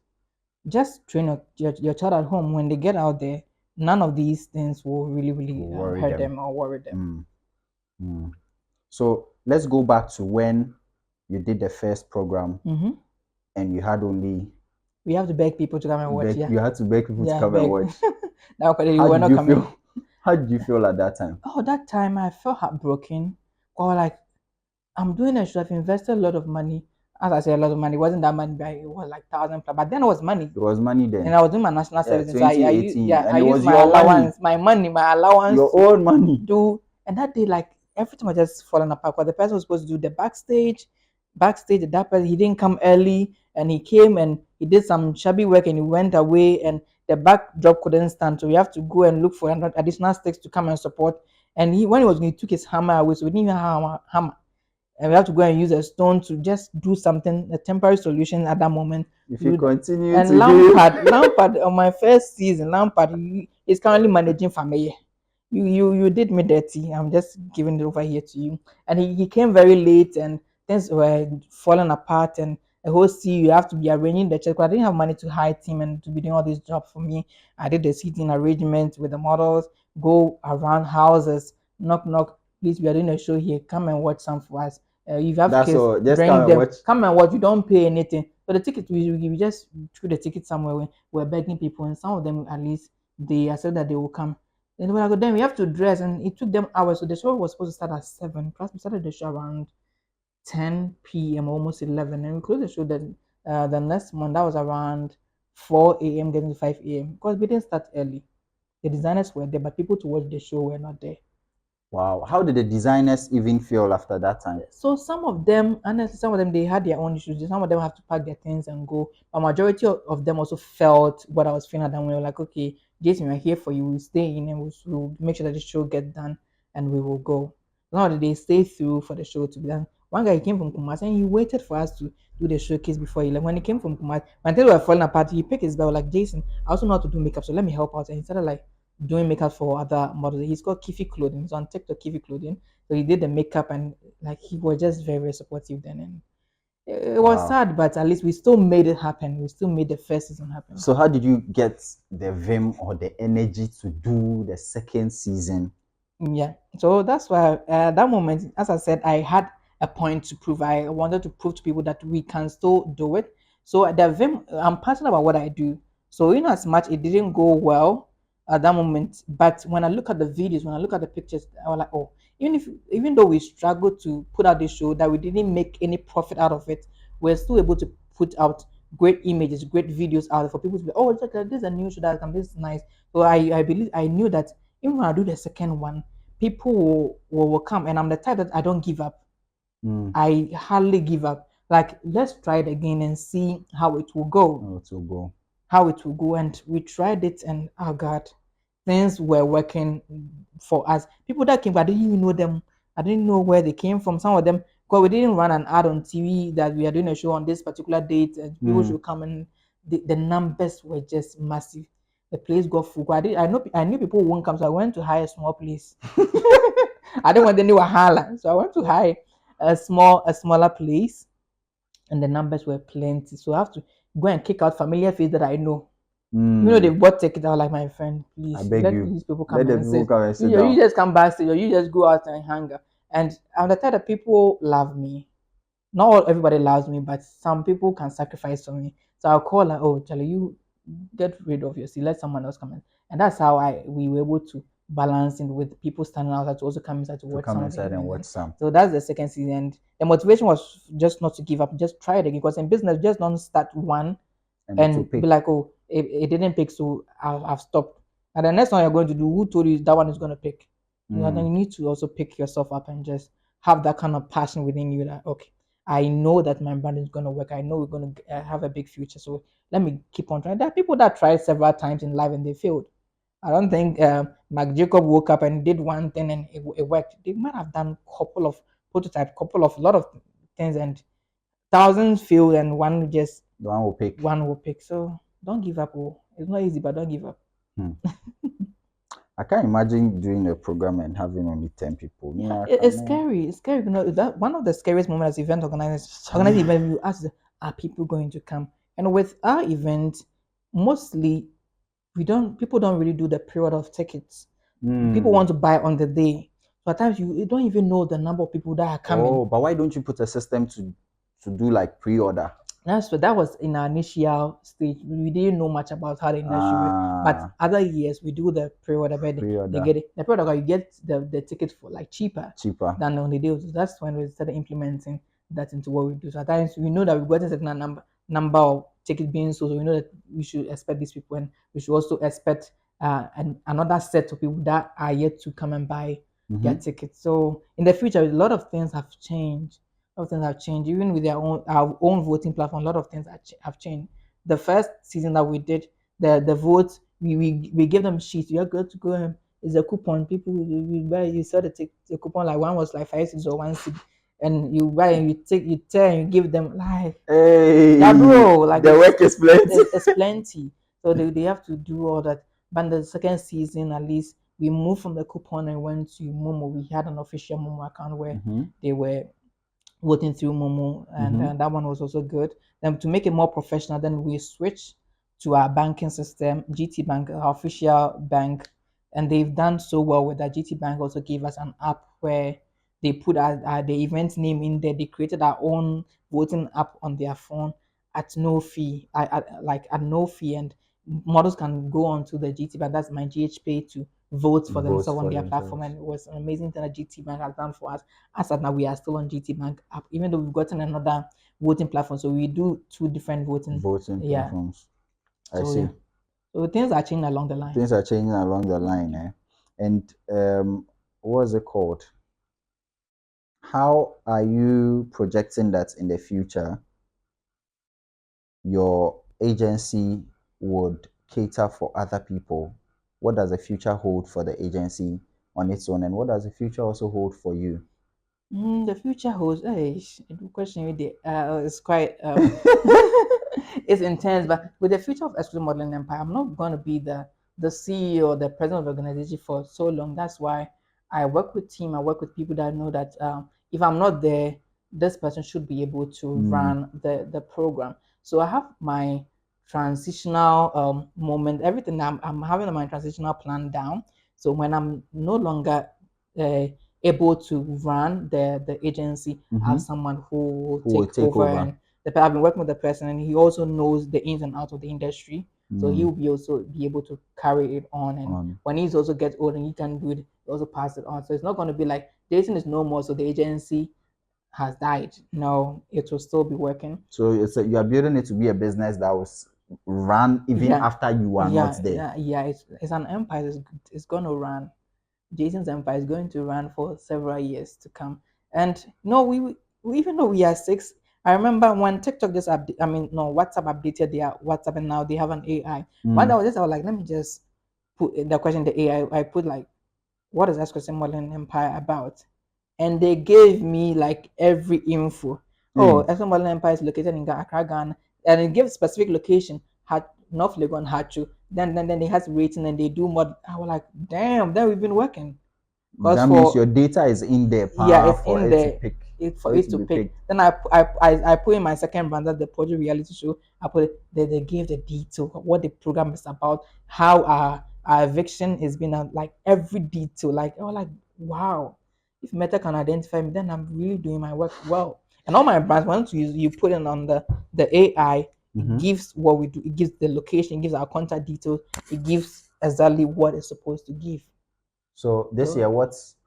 just train your child at home. When they get out there, none of these things will really Worry hurt them. them or worry them. Mm, mm. So let's go back to when you did the first program Mm-hmm. and you had only We have to beg people to come and watch. Yeah, you had to beg people to yeah, come and beg. watch. Now, because we How were did not you coming. feel? How did you feel at that time? Oh, that time I felt heartbroken. Or like, I'm doing a show. I've invested a lot of money. As I say, a lot of money. It wasn't that money, but it was like thousand plus. But then it was money. It was money And then. I was doing my national Yeah, service. And so twenty 18, yeah, and I it used was my your money, allowance, my allowance your to own money. do. And that day, like everything was just falling apart. Because the person was supposed to do the backstage. That person he didn't come early, and he came and he did some shabby work, and he went away, and the backdrop couldn't stand. So we have to go and look for additional sticks to come and support. And he took his hammer away, so we didn't even have a hammer, and we have to go and use a stone to just do something, a temporary solution at that moment If to you do that. continue And to do, Lampard on my first season, Lampard is currently managing Fameye. You did me dirty. I'm just giving it over here to you. And he came very late, and things were falling apart, and the whole you have to be arranging the check. I didn't have money to hire team and to be doing all this job for me. I did the seating arrangement with the models, go around houses, knock knock. Please, we are doing a show here. Come and watch some for us. If you have that's kids, all. Just come bring and them. watch. Come and watch. You don't pay anything. But the ticket, we just threw the ticket somewhere. We're begging people, and some of them at least they said that they will come. Then when I go, then we have to dress, and it took them hours. So the show was supposed to start at 7. Plus, we started the show around 10 p.m., almost 11, and we closed the show the next month. That was around 4 a.m., getting to 5 a.m. Because we didn't start early. The designers were there, but people to watch the show were not there. Wow. How did the designers even feel after that time? So some of them, honestly, some of them they had their own issues. Some of them have to pack their things and go. But majority of them also felt what I was feeling at them. We were like, okay, Jason, we're here for you. We'll stay in and we'll make sure that the show gets done and we will go. Now that they stay through for the show to be done. One guy came from Kumasi and he waited for us to do the showcase before he left. When he came from Kumasi, when things were falling apart, he picked his belt like Jason. I also know how to do makeup, so let me help out. And he started like doing makeup for other models. He's got Kifi Clothing. He's on TikTok, Kifi Clothing. So he did the makeup and like he was just very, very supportive then. And it was Wow. sad, but at least we still made it happen. We still made the first season happen. So how did you get the vim or the energy to do the second season? Yeah. So that's why at that moment, as I said, I had a point to prove. I wanted to prove to people that we can still do it. So at the vim, I'm passionate about what I do. So in as much it didn't go well at that moment, but when I look at the videos, when I look at the pictures, I was like, oh, even though we struggled to put out this show, that we didn't make any profit out of it, we're still able to put out great images, great videos out for people to be, oh, it's like this is a new show that come, this is nice. So I believe I knew that even when I do the second one, people will come, and I'm the type that I don't give up. I hardly give up. Like, let's try it again and see how it will go. Oh, to go. How it will go. And we tried it, and oh God, things were working for us. People that came, but I didn't even know them. I didn't know where they came from. Some of them, because we didn't run an ad on TV that we are doing a show on this particular date, and people should come, and the numbers were just massive. The place got full. I knew people won't come, so I went to hire a small place. I didn't want any wahala, so I went to hire a smaller place, and the numbers were plenty. So I have to go and kick out familiar faces that I know. You know, they bought tickets. I was like, my friend, I please beg let you. these people come Let the and people sit. come and sit You down. just come backstage, or you just go out and hang out. And I'm the type of people love me. Not all everybody loves me, but some people can sacrifice for me. So I'll call like, oh, Charlie, you get rid of your seat, let someone else come in. And that's how we were able to balance in with people standing outside to also come inside to To watch come some of the inside and events. watch And some. so that's the second season. And the motivation was just not to give up, just try it again. Because in business, just don't start one And it will and be pick. like, oh, it didn't pick, so I've stopped. And the next one you're going to do, who told you that one is going to pick? You need to also pick yourself up and just have that kind of passion within you that, okay, I know that my brand is going to work. I know we're going to have a big future. So let me keep on trying. There are people that tried several times in life and they failed. I don't think Mark Jacob woke up and did one thing and it worked. They might have done a couple of prototype, lot of things, and thousands failed, and The one will pick. one will pick. So don't give up. Oh, it's not easy, but don't give up. Hmm. I can't imagine doing a program and having only 10 people. Yeah, Yeah, it's scary. It's scary. You know, that one of the scariest moments as event organizers. Organize event, you ask, are people going to come? And with our event, mostly people don't really do the period of tickets. People want to buy on the day. So at times you don't even know the number of people that are coming. Oh, but why don't you put a system to do like pre-order? That's what that was in our initial stage. We didn't know much about how the industry works. But Ah, other years we do the pre-order, but they pre-order get it. The pre-order you get the ticket for like cheaper cheaper. than on the deal. So that's when we started implementing that into what we do. So at times we know that we've got a certain number of tickets being sold. So we know that we should expect these people, and we should also expect another set of people that are yet to come and buy their Mm-hmm. tickets. So in the future, a lot of things have changed. A lot of things have changed. Even with their own our own voting platform, a lot of things have changed. The first season that we did, the votes, we give them sheets. You're good to go. It's a coupon. People you buy. You saw the coupon, like one was like 5 cents or 1 cent, and you buy and you take you tell and you give them like, yeah, Hey, bro, like the work is plenty. it's plenty. So they have to do all that. But in the second season, at least, we moved from the coupon and went to Momo. We had an official Momo account where Mm-hmm. they were voting through Momo, and Mm-hmm. that one was also good. Then to make it more professional, then we switched to our banking system, GT Bank, our official bank, and they've done so well with that. GT Bank also gave us an app where they put the event name in there. They created our own voting app on their phone at no fee, like at no fee, and models can go on to the GT Bank. That's my GH Pay to vote for Vote themselves on for their platform, themselves. and it was an amazing thing that GT Bank has done for us. As of now, we are still on GT Bank app, even though we've gotten another voting platform. So we do two different voting. Voting Yeah. platforms. I So yeah. see. So things are changing along the line. Things are changing along the line, eh? And what's it called? How are you projecting that in the future your agency would cater for other people? What does the future hold for the agency on its own, and what does the future also hold for you? The future holds. Hey, the question with the is quite it's intense. But with the future of Exquisite Modeling Empire, I'm not going to be the CEO or the president of the organization for so long. That's why I work with team. I work with people that know that if I'm not there, this person should be able to Mm, run the program. So I have my transitional moment. Everything I'm having my transitional plan down. So when I'm no longer uh, able to run the agency, I mm-hmm. have someone who will Who will take take over, over? and I've been working with the person, and he also knows the ins and outs of the industry, so he Mm, will be also be able to carry it on. And on. when he's also gets old and he can do it, he also pass it on. So it's not going to be like Jason is no more, so the agency has died. No, it will still be working. So you are building it to be a business that will run even Yeah, after you are not yeah, there. yeah, yeah. It's an empire. It's going to run. Jason's empire is going to run for several years to come. And no, we even though we are six, I remember when TikTok just I mean, no, WhatsApp updated their WhatsApp, and now they have an AI. One day Mm, I was like, let me just put the question in the AI. I put like, what is Exquisite Modeling Empire about? And they gave me like every info. Oh, hey, Exxon Modeling Empire is located in Accra, Ghana, and it gives specific location, had North Legon, Hachu. Then they has rating and they do more. I was like, damn, then we've been working. Because that means your for data is in there, yeah, power it's for in it to there pick, for for it it to to be pick. picked. Then I put in my second brand, that the project reality show. I put it, they gave the detail what the program is about, how our eviction is being like every detail. Like, oh, like wow, if Meta can identify me, then I'm really doing my work well. And all my brands, once you put it on the AI, it Mm-hmm. gives what we do. It gives the location, it gives our contact details, it gives exactly what it's supposed to give. So this year, So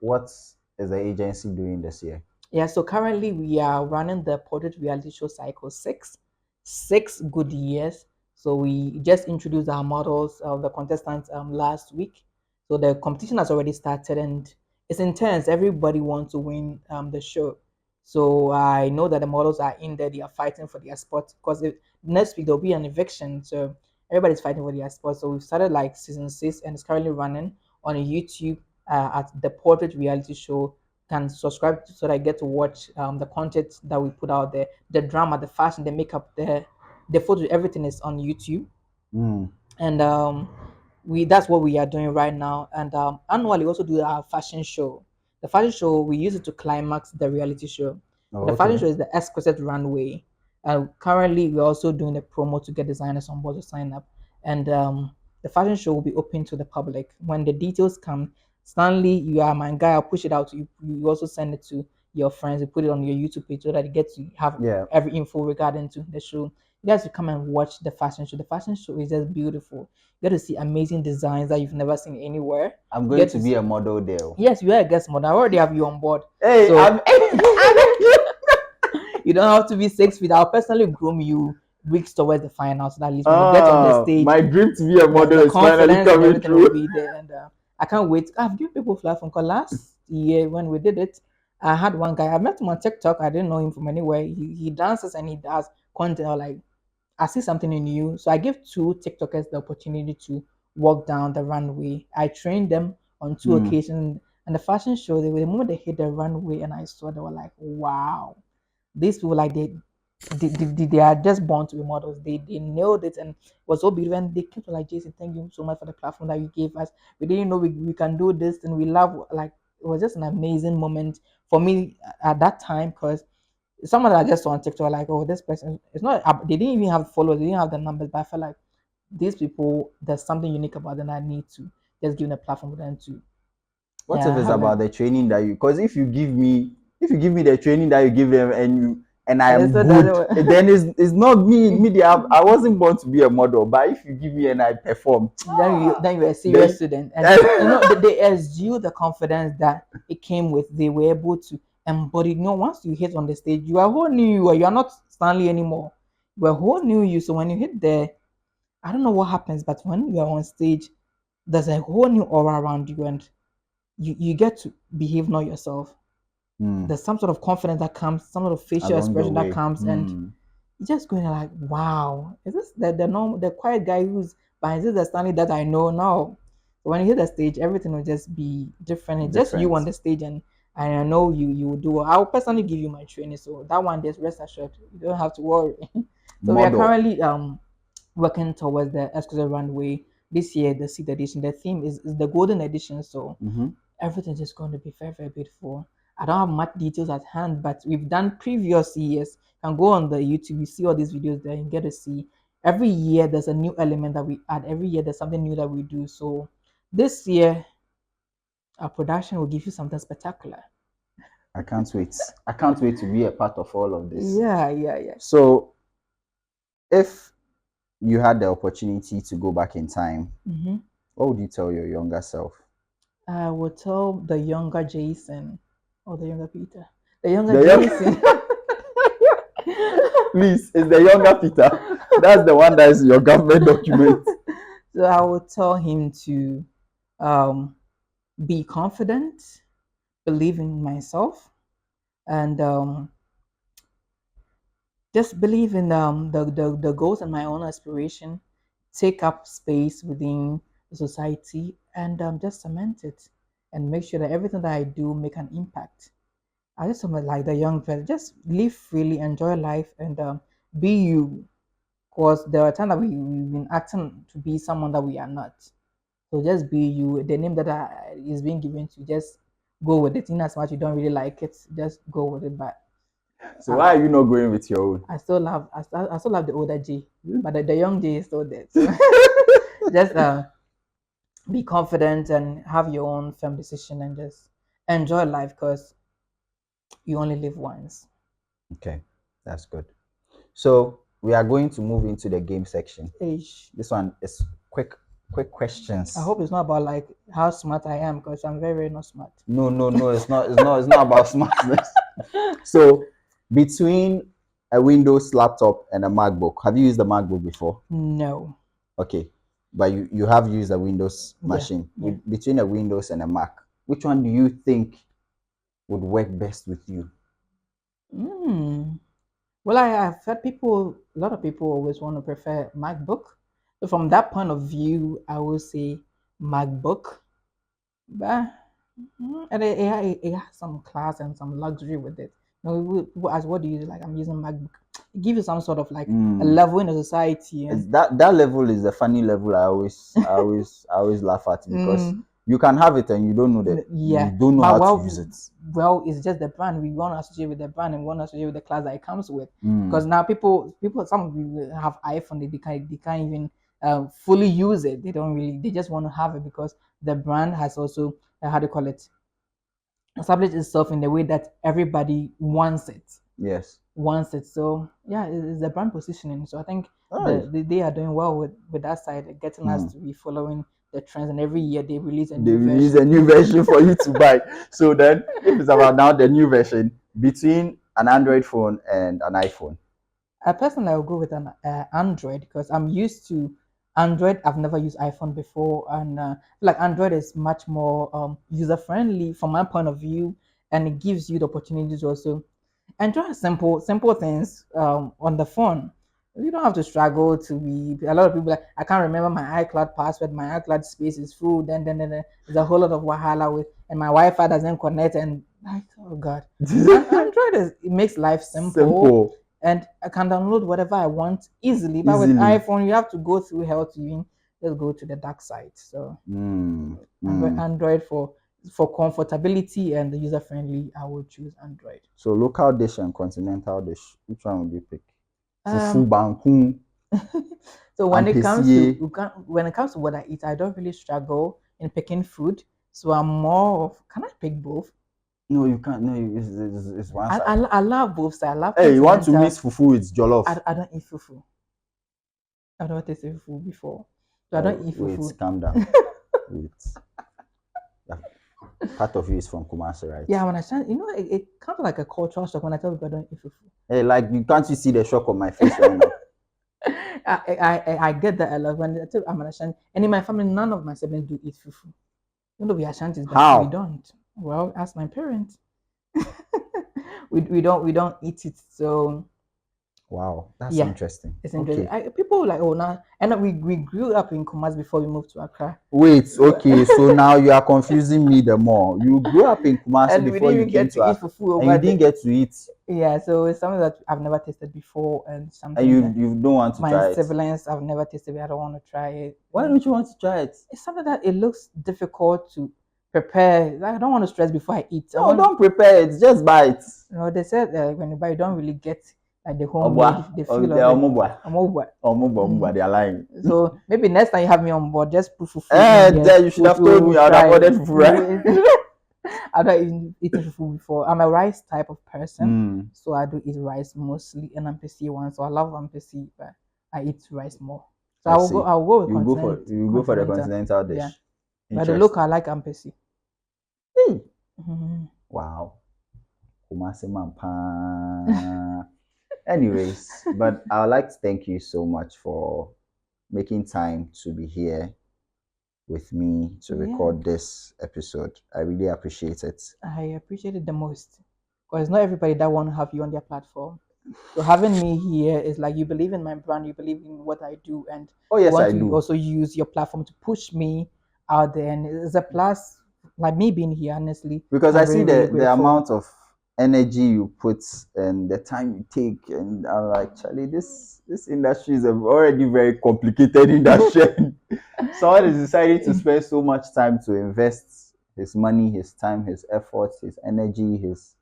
what is the agency doing this year? yeah, so currently we are running the Portrait Reality Show Cycle 6, 6 good years. So we just introduced our models of the contestants last week. So the competition has already started and it's intense. Everybody wants to win the show. So I know that the models are in there, they are fighting for their spot because next week there'll be an eviction. So everybody's fighting for their spot. So we've started like season 6 and it's currently running on YouTube at the Portrait Reality Show. Can subscribe so that I get to watch the content that we put out there, the drama, the fashion, the makeup, the photo, everything is on YouTube. Mm. And we that's what we are doing right now. And annually we also do our fashion show. The fashion show we use it to climax the reality show. So Oh, the fashion okay. show is the Exquisite Runway. Currently we're also doing a promo to get designers on board to sign up. And the fashion show will be open to the public when the details come. Stanley, you are my guy. I'll push it out to you. You also send it to your friends, you put it on your YouTube page so that you get to have Yeah. every info regarding to the show. You guys should come and watch the fashion show. The fashion show is just beautiful. You get to see amazing designs that you've never seen anywhere. I'm You going get to to be see, a model there. yes, you are a guest model. I already have you on board. Hey, So I'm you don't have to be 6 feet. I'll personally groom you weeks towards the final, so that at least when you get on the stage, my dream to be a model the is finally confidence and coming everything will true. be there. And I can't wait. I've given people flack from, because last year when we did it, I had one guy. I met him on TikTok. I didn't know him from anywhere. He dances and he does content. I was like, I see something in you. So I give two TikTokers the opportunity to walk down the runway. I trained them on two occasions. And the fashion show, the moment they hit the runway and I saw, they were like, wow, these people, like they are just born to be models. They nailed it and it was so beautiful. And they kept like, Jason, thank you so much for the platform that you gave us. We didn't know we can do this, and we love, like, it was just an amazing moment for me at that time, because someone that I just saw on TikTok, like, oh, this person, it's not, they didn't even have followers, they didn't have the numbers, but I felt like these people, there's something unique about them. I need to just give them a platform for them to, What if yeah, it's have about them. the training that you? Because if you give me the training that you give them, and I And it am still good, doesn't. then it's not me. I wasn't born to be a model, but if you give me and I perform, Then you're a serious then student, and they exude the confidence that it came with. They were able to embody. Once you hit on the stage, you are a whole new you. You are not Stanley anymore. You're a whole new you. So when you hit there, I don't know what happens, but when you are on stage, there's a whole new aura around you, and you get to behave not yourself. There's some sort of confidence that comes, some sort of facial along the expression that way, comes, and you're just going like, wow, is this the normal, the quiet guy who's behind this the Stanley that I know now? So when you hit the stage, everything will just be different. It's just you on different the stage, and I know you will do well. I'll personally give you my training, so that one, just rest assured, you don't have to worry. So we are model. currently working towards the Exquisite runway this year, the seed edition. The theme is the golden edition, so everything's just going to be very, very beautiful. I don't have much details at hand, but we've done previous years. You can go on the YouTube, you see all these videos there, and get to see every year there's a new element that we add. Every year there's something new that we do. So this year our production will give you something spectacular. I can't wait. I can't wait to be a part of all of this. Yeah, yeah, yeah. So, if you had the opportunity to go back in time, what would you tell your younger self? I will tell the younger Jason, or the younger Peter, the younger The Jason. Please, it's the younger Peter. That's the one that is your government document. So I will tell him to um, be confident, believe in myself, and just believe in the goals and my own aspiration, take up space within the society, and just cement it and make sure that everything that I do make an impact. I just want, like the young person, just live freely, enjoy life, and be you. Because there are times that we've been acting to be someone that we are not. So just be you. The name that is being given to, just go with it. In as much you don't really like it, just go with it. But So why are you not going with your own? I still love the older J, but the young J is still there. So just be confident and have your own firm decision and just enjoy life, because you only live once. Okay, that's good. So we are going to move into the game section. Ish. This one is quick questions. I hope it's not about like how smart I am, because I'm very, very not smart. No, it's not. It's not about smartness. So between a Windows laptop and a MacBook, have you used a MacBook before? No. Okay, but you have used a Windows Yeah, machine. yeah. Between a Windows and a Mac, which one do you think would work best with you? Well, I've heard a lot of people always want to prefer MacBook. So from that point of view, I will say MacBook. But and it has some class and some luxury with it. People ask, what do you like? I'm using MacBook. It gives you some sort of like a level in the society, and That level is a funny level. I always laugh at, because mm, you can have it and you don't know that yeah. you don't know But how to use it. well, it's just the brand. We want to associate with the brand, and we want to associate with the class that it comes with. Because now some people have iPhone, they can't even fully use it. They don't really. They just want to have it because the brand has also how do you call it? establish itself in the way that everybody wants it. Yes. Wants it. So yeah, it's the brand positioning. So I think All they are doing well with that side, getting us right. to be following the trends, and every year they release a They new release version. a new version for you to buy. So then, if it's about now the new version between an Android phone and an iPhone. I personally will go with an Android because I'm used to Android. I've never used iPhone before, and like Android is much more user friendly from my point of view, and it gives you the opportunity to also enjoy simple things on the phone. You don't have to struggle to be. A lot of people like I can't remember my iCloud password. My iCloud space is full. Then there's a whole lot of wahala with, and my Wi-Fi doesn't connect. And like, oh god, and Android it makes life simple, Simple. and I can download whatever I want easily. But with Easily. iPhone, you have to go through hell to even just go to the dark side. So Android for comfortability and user friendly, I would choose Android. So local dish and continental dish, which one would you pick? Fufu Um, bankun, so ampesiye. when it comes to what I eat, I don't really struggle in picking food. So I'm more of can I pick both? No, you can't. No, it's one side. I love both sides. I love Hey, you want to continental. mix fufu with jollof? I don't eat fufu. I've never tasted fufu before. So I don't eat Wait, fufu. calm down. Wait. Part of you is from Kumasi, right? Yeah, when I stand, it kind of like a cultural shock when I tell people I don't eat fufu. Hey, like you can't you see the shock on my face right now? I get that a lot when I tell I'm an Ashanti, and in my family, none of my siblings do eat fufu. Even though we are Ashantis, but we How? don't. Well, ask my parents. We don't eat it. So Wow, that's yeah, interesting. it's interesting. People like now, and we grew up in Kumasi before we moved to Accra. Wait, okay, so now you are confusing me the more. You grew up in Kumasi And we before didn't you even came get to to eat Accra, fufu and you over didn't there. get to eat, Yeah, so it's something that I've never tasted before, and and something that you don't want to my try it. siblings have never tasted. I don't want to try it. Why don't you want to try it? It's something that it looks difficult to prepare. Like, I don't want to stress before I eat. No, don't prepare it. Just buy it. They said when you buy, you don't really get like the homemade, Obwa, the feel of it. omubwa, Omobwa. omubwa. They are lying. So maybe next time you have me on board, just put fufu in Eh, there. then you should have told me. I would have Try ordered it. fufu, right? I've not eaten fufu before. I'm a rice type of person, Mm, so I do eat rice mostly, and ampesi one. So I love ampesi, but I eat rice more. So I see. I'll go with You go for the continental Yeah, dish. but the local Interesting. I like ampesi. Hey. Mhm. Wow. Kumasi man pa. Anyways, but I would like to thank you so much for making time to be here with me to Yeah. record this episode. I really appreciate it. I appreciate it the most because not everybody that want to have you on their platform. So having me here is like you believe in my brand, you believe in what I do, and Oh you yes, want I to do. also use your platform to push me out there. And it's a plus, like me being here. Honestly, Because I I'm see really really the grateful. amount of energy you put and the time you take, and I'm like, Charlie, this industry is already very complicated industry. Someone is deciding to spend so much time to invest his money, his time, his efforts, his energy, his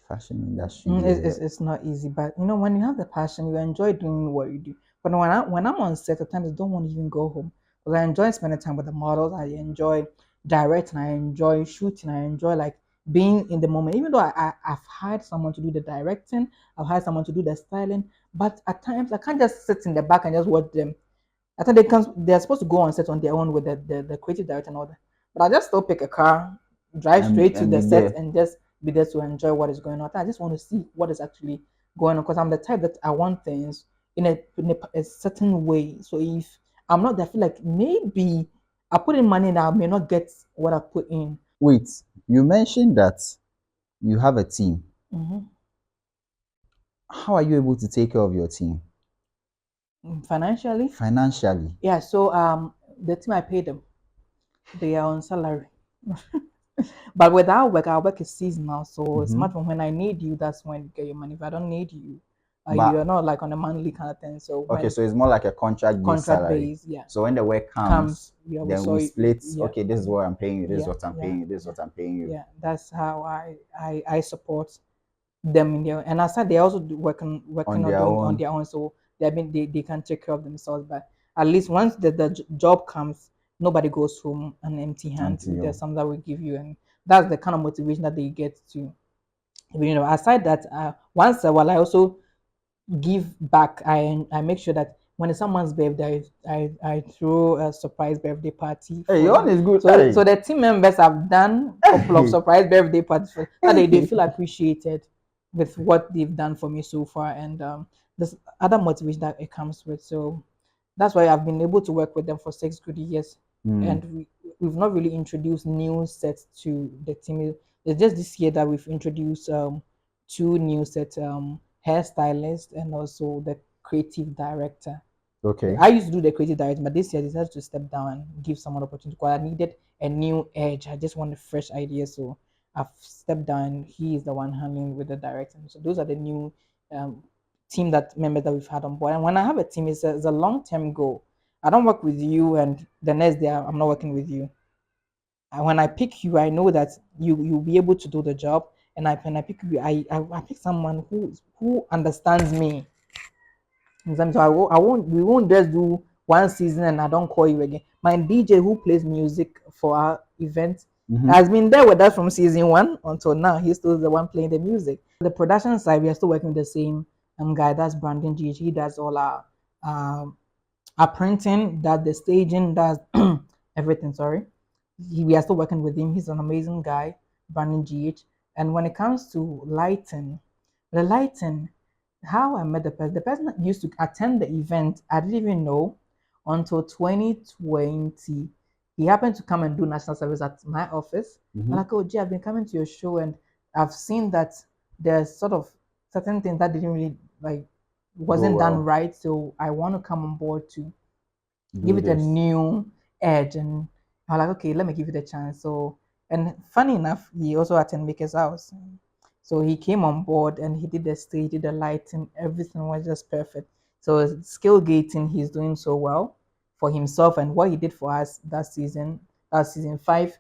fashion industry. It's not easy, but when you have the passion, you enjoy doing what you do. But when I'm on set, at times I don't want to even go home because I enjoy spending time with the models. I enjoy directing. I enjoy shooting. I enjoy like being in the moment. Even though I've hired someone to do the directing, I've hired someone to do the styling, but at times I can't just sit in the back and just watch them. I think they're supposed to go on set on their own with the creative director and all that. But I just still pick a car, drive straight to And the be set, there. and just be there to enjoy what is going on. I just want to see what is actually going on because I'm the type that I want things in a certain way. So if I'm not there, I feel like maybe I put in money and I may not get what I put in. Wait, you mentioned that you have a team. Mhm. How are you able to take care of your team Financially, financially? yeah. So the team I pay them, they are on salary. But with our work is seasonal, so it's Mm-hmm. much when I need you, that's when you get your money. If I don't need you, you are But not like on a monthly kind of thing. So okay, when so it's more like a contract-based contract salary. base, yeah, So when the work comes, comes, yeah, we then saw we it, split. yeah, Okay, this is what I'm paying you. This is yeah, what I'm yeah, paying you. This is yeah, what I'm paying you. yeah. That's how I support them in there. And I said they also On working on their doing on own their own, so they can take care of themselves. But at least once the job comes, nobody goes home an empty hand. until There's some that will give you, and that's the kind of motivation that they get to. Aside that, once a while, I also give back. I make sure that when it's someone's birthday, I throw a surprise birthday party Hey, for your them. own is good. So Hey, the team members have done a couple of hey, surprise birthday parties for that they hey. feel appreciated with what they've done for me so far, and there's other motivation that it comes with. So that's why I've been able to work with them for 6 good years, Hmm. and we've not really introduced new sets to the team. It's just this year that we've introduced two new sets, hairstylist and also the creative director. Okay. I used to do the creative directing, but this year I decided to step down and give someone opportunity because I needed a new edge. I just wanted fresh ideas, so I've stepped down. He is the one handling with the directing. So those are the new um, team that members that we've had on board. And when I have a team, it's a long term goal. I don't work with you and the next day I'm not working with you. And when I pick you, I know that you'll be able to do the job. And when I pick you, I pick someone who understands me. So we won't just do one season and I don't call you again. My DJ who plays music for our event Mm-hmm. has been there with us from season one until now. He's still the one playing the music. The production side, we are still working with the same guy. That's Brandon GH. He does all um, our printing, does the staging, does everything. Sorry, we are still working with him. He's an amazing guy, Brandon GH. And when it comes to lighting, the lighting, how I met the person that used to attend the event, I didn't even know until 2020. He happened to come and do national service at my office. I'm Mm-hmm. like, oh, gee, I've been coming to your show and I've seen that there's sort of certain things that didn't really like Go wasn't done well. right. So I want to come on board to give Do it a this. new edge. And I was like, okay, let me give it a chance. So, and funny enough, he also attended Maker's House. So he came on board and he did the stage, did the lighting, everything was just perfect. So skill gating, he's doing so well for himself and what he did for us that season five.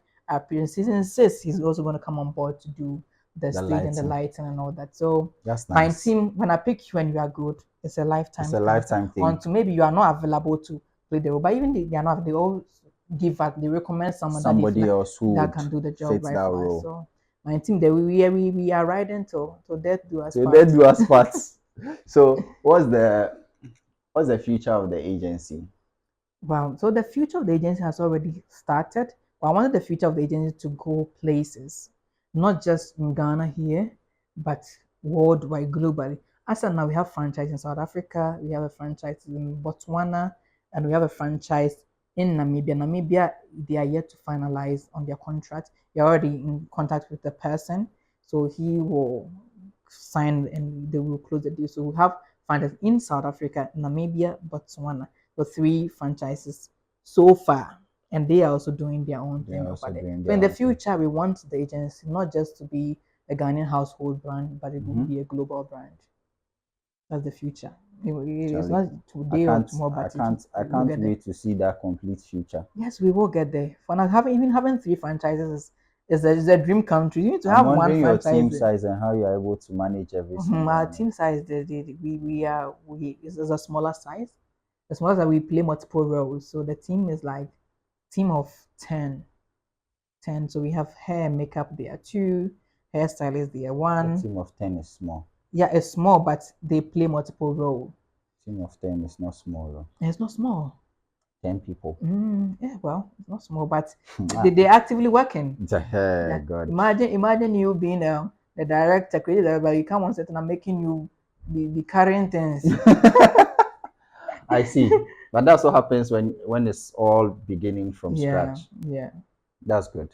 Season six, he's also going to come on board to do the The stage and the lighting. lighting and all that. So That's my nice. team, when I pick you and you are good, it's a It's lifetime a thing. lifetime thing. Until maybe you are not available to play the role, but even they are not, they all give us, they recommend someone that they feel Somebody like else who that would can do the job fit right that for us. role. So my team, that we are riding to death do us So part. they do us parts. So what's the future of the agency? Wow. So the future of the agency has already started. But I wanted the future of the agency to go places, not just in Ghana here, but worldwide, globally. As of now, we have franchise in South Africa, we have a franchise in Botswana, and we have a franchise in Namibia. Namibia, they are yet to finalize on their contract. They're already in contact with the person, so he will sign and they will close the deal. So we have franchise in South Africa, Namibia, Botswana, the three franchises so far, and they are also doing their own They're thing over also there. doing So their in the own thing. future, we want the agency not just to be a Ghanaian household brand, but it will Mm-hmm. be a global brand. That's the future. It's Charlie, not today or tomorrow, but I we'll can't get there. wait to see that complete future. Yes, we will get there. For now, having three franchises is a dream come true. You need to I'm have one wondering your franchise. team size and how you're able to manage every single Our one of team size, we is a smaller size. The smaller that we play multiple roles. So the team is like team of 10. 10. So we have hair and makeup, there are two, hairstylists, there are them. A one. team of 10 is small. Yeah, it's small, but they play multiple roles. Team of 10 is not small though. It's not small. 10 people. Yeah, well, it's not small, but Ah, they're actively working. hey, Yeah. God. Imagine you being the director, creative director, but you come on set and I'm making you be carrying things. I see. But that's what happens when it's all beginning from Yeah, scratch. yeah, That's good.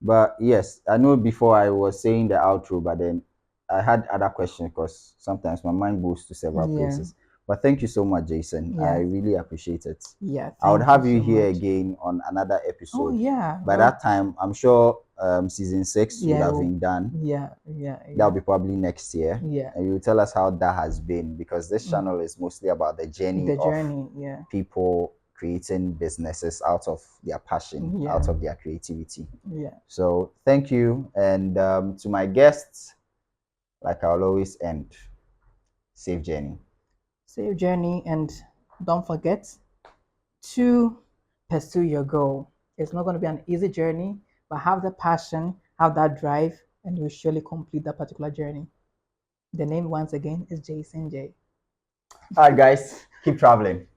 But yes, I know before I was saying the outro, but then I had other questions because sometimes my mind goes to several yeah, places. But thank you so much, Jason. I yeah, really appreciate it. yeah. I would Thank you have you so here much. again on another Oh episode. yeah, By that time, I'm sure season six would yeah, have been done. yeah, yeah, That'll yeah, be probably next year. yeah. And you tell us how that has been because this Mm. channel is mostly about the journey The of journey, yeah, people creating businesses out of their passion, yeah, out of their creativity. yeah. So thank you. And to my guests, like I'll always end, safe journey. Safe journey, and don't forget to pursue your goal. It's not going to be an easy journey, but have the passion, have that drive, and you'll surely complete that particular journey. The name once again is Jayson Jay. All right, guys, keep traveling.